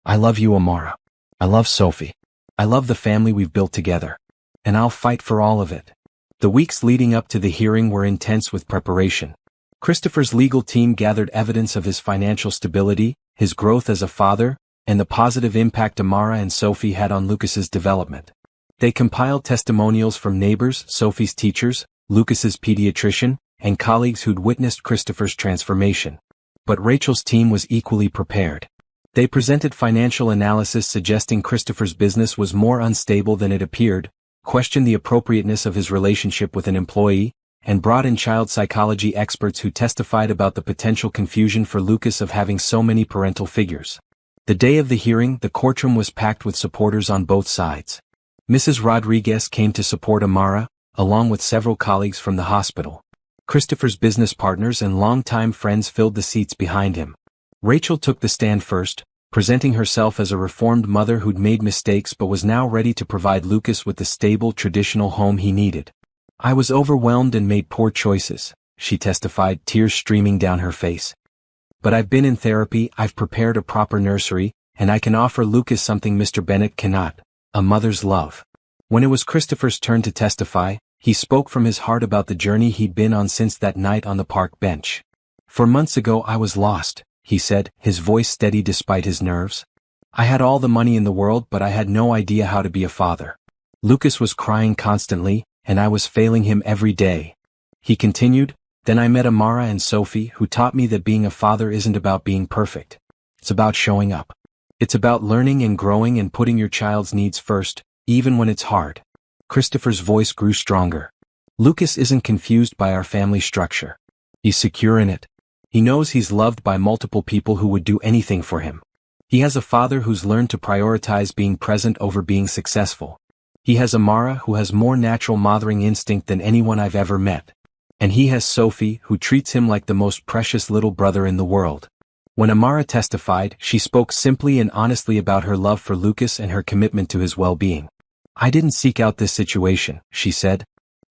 I love you, Amara. I love Sophie. I love the family we've built together. And I'll fight for all of it. The weeks leading up to the hearing were intense with preparation. Christopher's legal team gathered evidence of his financial stability, his growth as a father, and the positive impact Amara and Sophie had on Lucas's development. They compiled testimonials from neighbors, Sophie's teachers, Lucas's pediatrician, and colleagues who'd witnessed Christopher's transformation. But Rachel's team was equally prepared. They presented financial analysis suggesting Christopher's business was more unstable than it appeared, questioned the appropriateness of his relationship with an employee, and brought in child psychology experts who testified about the potential confusion for Lucas of having so many parental figures. The day of the hearing, the courtroom was packed with supporters on both sides. Mrs. Rodriguez came to support Amara, along with several colleagues from the hospital. Christopher's business partners and longtime friends filled the seats behind him. Rachel took the stand first, presenting herself as a reformed mother who'd made mistakes but was now ready to provide Lucas with the stable, traditional home he needed. I was overwhelmed and made poor choices, she testified, tears streaming down her face. But I've been in therapy, I've prepared a proper nursery, and I can offer Lucas something Mr. Bennett cannot, a mother's love. When it was Christopher's turn to testify, he spoke from his heart about the journey he'd been on since that night on the park bench. For months ago I was lost, he said, his voice steady despite his nerves. I had all the money in the world but I had no idea how to be a father. Lucas was crying constantly, and I was failing him every day. He continued, then I met Amara and Sophie who taught me that being a father isn't about being perfect. It's about showing up. It's about learning and growing and putting your child's needs first, even when it's hard. Christopher's voice grew stronger. Lucas isn't confused by our family structure. He's secure in it. He knows he's loved by multiple people who would do anything for him. He has a father who's learned to prioritize being present over being successful. He has Amara who has more natural mothering instinct than anyone I've ever met. And he has Sophie who treats him like the most precious little brother in the world. When Amara testified, she spoke simply and honestly about her love for Lucas and her commitment to his well-being. I didn't seek out this situation, she said.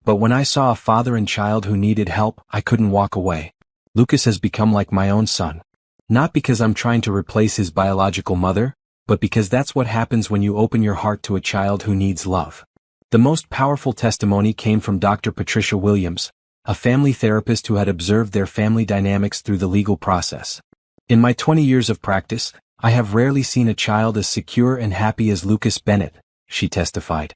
But when I saw a father and child who needed help, I couldn't walk away. Lucas has become like my own son. Not because I'm trying to replace his biological mother, but because that's what happens when you open your heart to a child who needs love. The most powerful testimony came from Dr. Patricia Williams, a family therapist who had observed their family dynamics through the legal process. In my 20 years of practice, I have rarely seen a child as secure and happy as Lucas Bennett, she testified.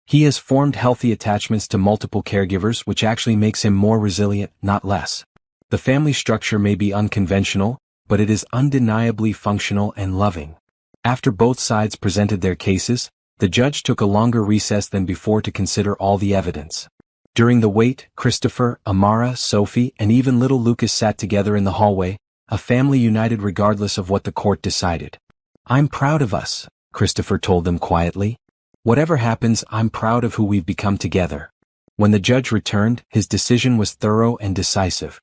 He has formed healthy attachments to multiple caregivers, which actually makes him more resilient, not less. The family structure may be unconventional, but it is undeniably functional and loving. After both sides presented their cases, the judge took a longer recess than before to consider all the evidence. During the wait, Christopher, Amara, Sophie, and even little Lucas sat together in the hallway, a family united regardless of what the court decided. "I'm proud of us," Christopher told them quietly. "Whatever happens, I'm proud of who we've become together." When the judge returned, his decision was thorough and decisive.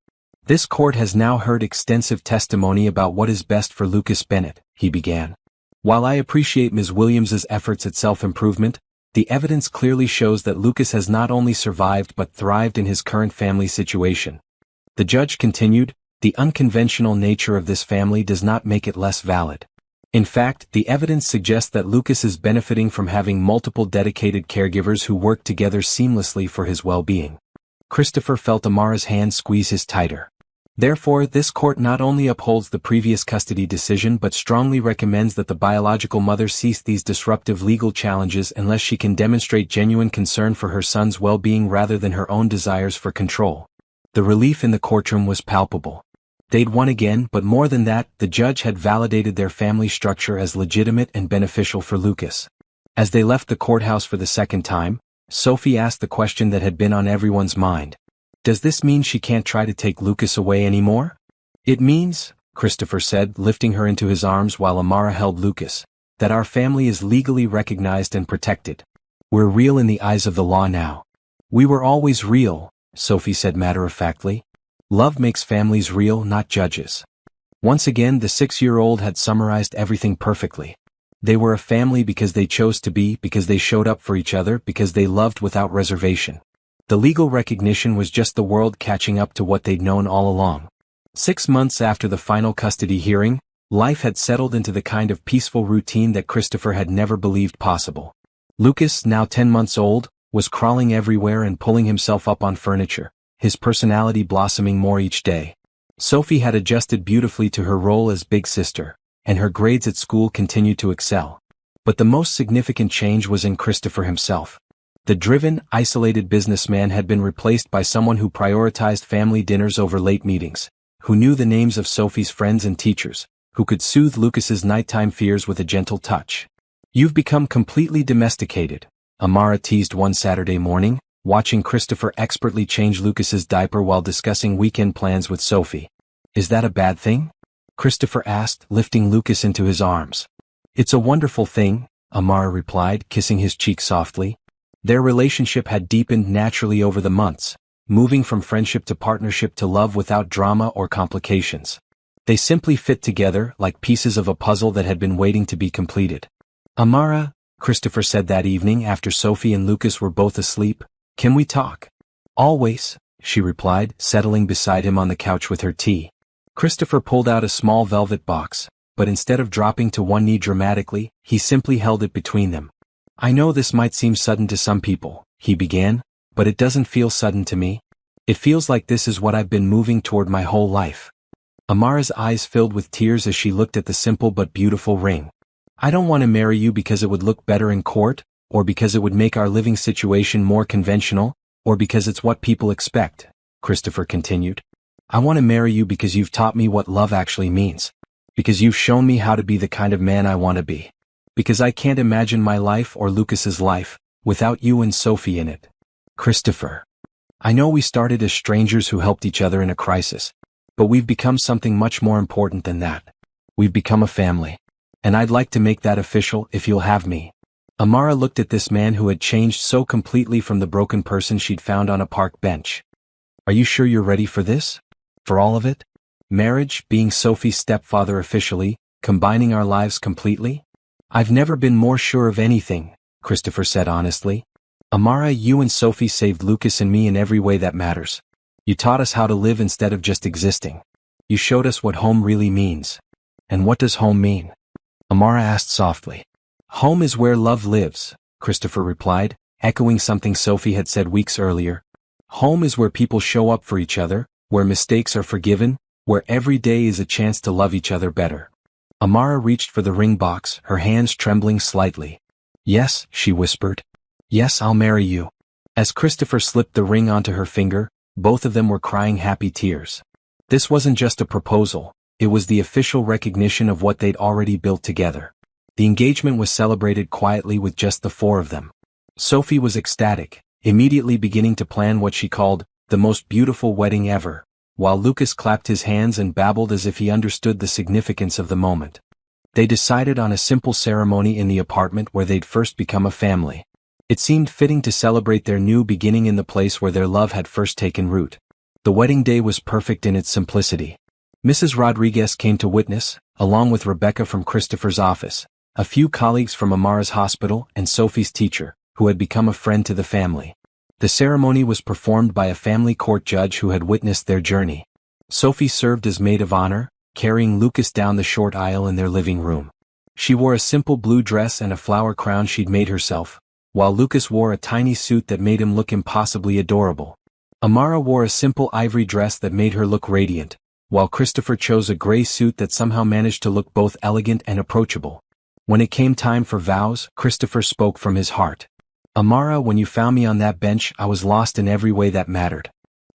"This court has now heard extensive testimony about what is best for Lucas Bennett," he began. "While I appreciate Ms. Williams's efforts at self-improvement, the evidence clearly shows that Lucas has not only survived but thrived in his current family situation." The judge continued, "The unconventional nature of this family does not make it less valid. In fact, the evidence suggests that Lucas is benefiting from having multiple dedicated caregivers who work together seamlessly for his well-being." Christopher felt Amara's hand squeeze his tighter. "Therefore, this court not only upholds the previous custody decision but strongly recommends that the biological mother cease these disruptive legal challenges unless she can demonstrate genuine concern for her son's well-being rather than her own desires for control." The relief in the courtroom was palpable. They'd won again, but more than that, the judge had validated their family structure as legitimate and beneficial for Lucas. As they left the courthouse for the second time, Sophie asked the question that had been on everyone's mind. "Does this mean she can't try to take Lucas away anymore?" "It means," Christopher said, lifting her into his arms while Amara held Lucas, "that our family is legally recognized and protected. We're real in the eyes of the law now." "We were always real," Sophie said matter-of-factly. "Love makes families real, not judges." Once again, the 6-year-old had summarized everything perfectly. They were a family because they chose to be, because they showed up for each other, because they loved without reservation. The legal recognition was just the world catching up to what they'd known all along. 6 months after the final custody hearing, life had settled into the kind of peaceful routine that Christopher had never believed possible. Lucas, now 10 months old, was crawling everywhere and pulling himself up on furniture, his personality blossoming more each day. Sophie had adjusted beautifully to her role as big sister, and her grades at school continued to excel. But the most significant change was in Christopher himself. The driven, isolated businessman had been replaced by someone who prioritized family dinners over late meetings, who knew the names of Sophie's friends and teachers, who could soothe Lucas's nighttime fears with a gentle touch. "You've become completely domesticated," Amara teased one Saturday morning, watching Christopher expertly change Lucas's diaper while discussing weekend plans with Sophie. "Is that a bad thing?" Christopher asked, lifting Lucas into his arms. "It's a wonderful thing," Amara replied, kissing his cheek softly. Their relationship had deepened naturally over the months, moving from friendship to partnership to love without drama or complications. They simply fit together like pieces of a puzzle that had been waiting to be completed. "Amara," Christopher said that evening after Sophie and Lucas were both asleep, "can we talk?" "Always," she replied, settling beside him on the couch with her tea. Christopher pulled out a small velvet box, but instead of dropping to one knee dramatically, he simply held it between them. "I know this might seem sudden to some people," he began, "but it doesn't feel sudden to me. It feels like this is what I've been moving toward my whole life." Amara's eyes filled with tears as she looked at the simple but beautiful ring. "I don't want to marry you because it would look better in court, or because it would make our living situation more conventional, or because it's what people expect," Christopher continued. "I want to marry you because you've taught me what love actually means. Because you've shown me how to be the kind of man I want to be. Because I can't imagine my life or Lucas's life without you and Sophie in it. Christopher. I know we started as strangers who helped each other in a crisis, but we've become something much more important than that. We've become a family. And I'd like to make that official if you'll have me." Amara looked at this man who had changed so completely from the broken person she'd found on a park bench. "Are you sure you're ready for this? For all of it? Marriage, being Sophie's stepfather officially, combining our lives completely?" "I've never been more sure of anything," Christopher said honestly. "Amara, you and Sophie saved Lucas and me in every way that matters. You taught us how to live instead of just existing. You showed us what home really means." "And what does home mean?" Amara asked softly. "Home is where love lives," Christopher replied, echoing something Sophie had said weeks earlier. "Home is where people show up for each other, where mistakes are forgiven, where every day is a chance to love each other better." Amara reached for the ring box, her hands trembling slightly. "Yes," she whispered. "Yes, I'll marry you." As Christopher slipped the ring onto her finger, both of them were crying happy tears. This wasn't just a proposal, it was the official recognition of what they'd already built together. The engagement was celebrated quietly with just the four of them. Sophie was ecstatic, immediately beginning to plan what she called the most beautiful wedding ever, while Lucas clapped his hands and babbled as if he understood the significance of the moment. They decided on a simple ceremony in the apartment where they'd first become a family. It seemed fitting to celebrate their new beginning in the place where their love had first taken root. The wedding day was perfect in its simplicity. Mrs. Rodriguez came to witness, along with Rebecca from Christopher's office, a few colleagues from Amara's hospital, and Sophie's teacher, who had become a friend to the family. The ceremony was performed by a family court judge who had witnessed their journey. Sophie served as maid of honor, carrying Lucas down the short aisle in their living room. She wore a simple blue dress and a flower crown she'd made herself, while Lucas wore a tiny suit that made him look impossibly adorable. Amara wore a simple ivory dress that made her look radiant, while Christopher chose a gray suit that somehow managed to look both elegant and approachable. When it came time for vows, Christopher spoke from his heart. Amara, when you found me on that bench, I was lost in every way that mattered.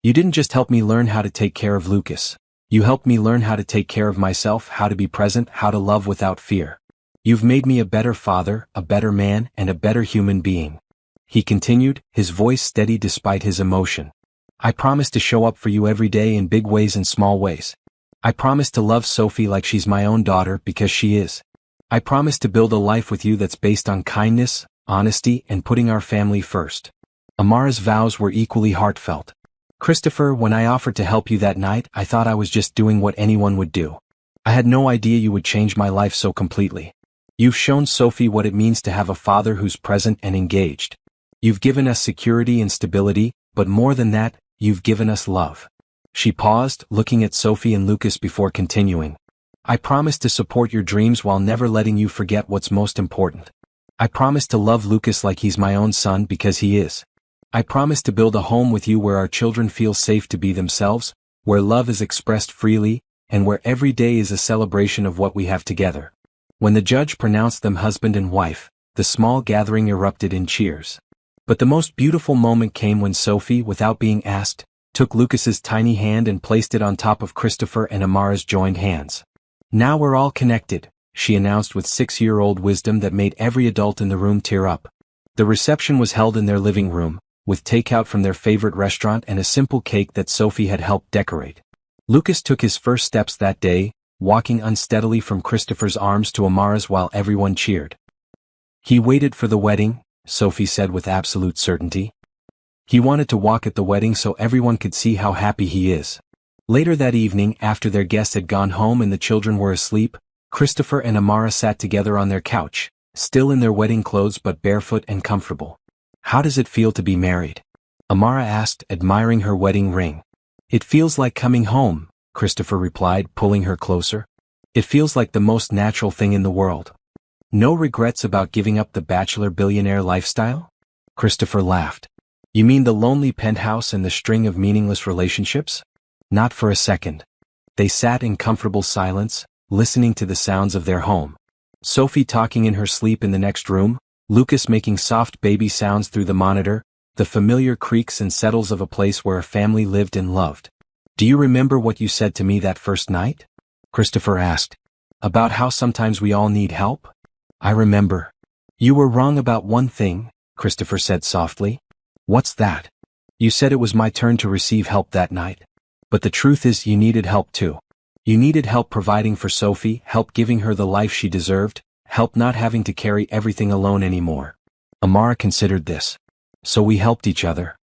You didn't just help me learn how to take care of Lucas. You helped me learn how to take care of myself, how to be present, how to love without fear. You've made me a better father, a better man, and a better human being. He continued, his voice steady despite his emotion. I promise to show up for you every day in big ways and small ways. I promise to love Sophie like she's my own daughter because she is. I promise to build a life with you that's based on kindness, honesty, and putting our family first. Amara's vows were equally heartfelt. Christopher, when I offered to help you that night, I thought I was just doing what anyone would do. I had no idea you would change my life so completely. You've shown Sophie what it means to have a father who's present and engaged. You've given us security and stability, but more than that, you've given us love. She paused, looking at Sophie and Lucas before continuing. I promise to support your dreams while never letting you forget what's most important. I promise to love Lucas like he's my own son because he is. I promise to build a home with you where our children feel safe to be themselves, where love is expressed freely, and where every day is a celebration of what we have together. When the judge pronounced them husband and wife, the small gathering erupted in cheers. But the most beautiful moment came when Sophie, without being asked, took Lucas's tiny hand and placed it on top of Christopher and Amara's joined hands. Now we're all connected, she announced with 6-year-old wisdom that made every adult in the room tear up. The reception was held in their living room, with takeout from their favorite restaurant and a simple cake that Sophie had helped decorate. Lucas took his first steps that day, walking unsteadily from Christopher's arms to Amara's while everyone cheered. He waited for the wedding, Sophie said with absolute certainty. He wanted to walk at the wedding so everyone could see how happy he is. Later that evening, after their guests had gone home and the children were asleep, Christopher and Amara sat together on their couch, still in their wedding clothes but barefoot and comfortable. How does it feel to be married? Amara asked, admiring her wedding ring. It feels like coming home, Christopher replied, pulling her closer. It feels like the most natural thing in the world. No regrets about giving up the bachelor-billionaire lifestyle? Christopher laughed. You mean the lonely penthouse and the string of meaningless relationships? Not for a second. They sat in comfortable silence, listening to the sounds of their home. Sophie talking in her sleep in the next room, Lucas making soft baby sounds through the monitor, the familiar creaks and settles of a place where a family lived and loved. Do you remember what you said to me that first night? Christopher asked. About how sometimes we all need help? I remember. You were wrong about one thing, Christopher said softly. What's that? You said it was my turn to receive help that night. But the truth is you needed help too. You needed help providing for Sophie, help giving her the life she deserved, help not having to carry everything alone anymore. Amara considered this. So we helped each other.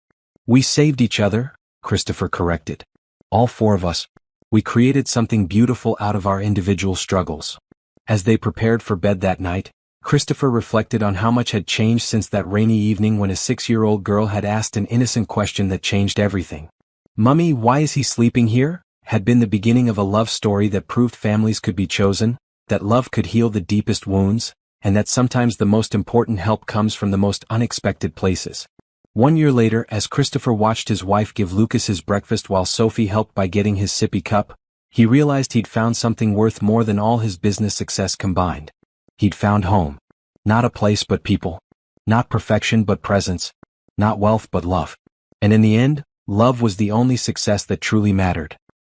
We saved each other, Christopher corrected. All four of us. We created something beautiful out of our individual struggles. As they prepared for bed that night, Christopher reflected on how much had changed since that rainy evening when a 6-year-old girl had asked an innocent question that changed everything. Mummy, why is he sleeping here? Had been the beginning of a love story that proved families could be chosen, that love could heal the deepest wounds, and that sometimes the most important help comes from the most unexpected places. 1 year later, as Christopher watched his wife give Lucas his breakfast while Sophie helped by getting his sippy cup, he realized he'd found something worth more than all his business success combined. He'd found home. Not a place but people. Not perfection but presence. Not wealth but love. And in the end, love was the only success that truly mattered.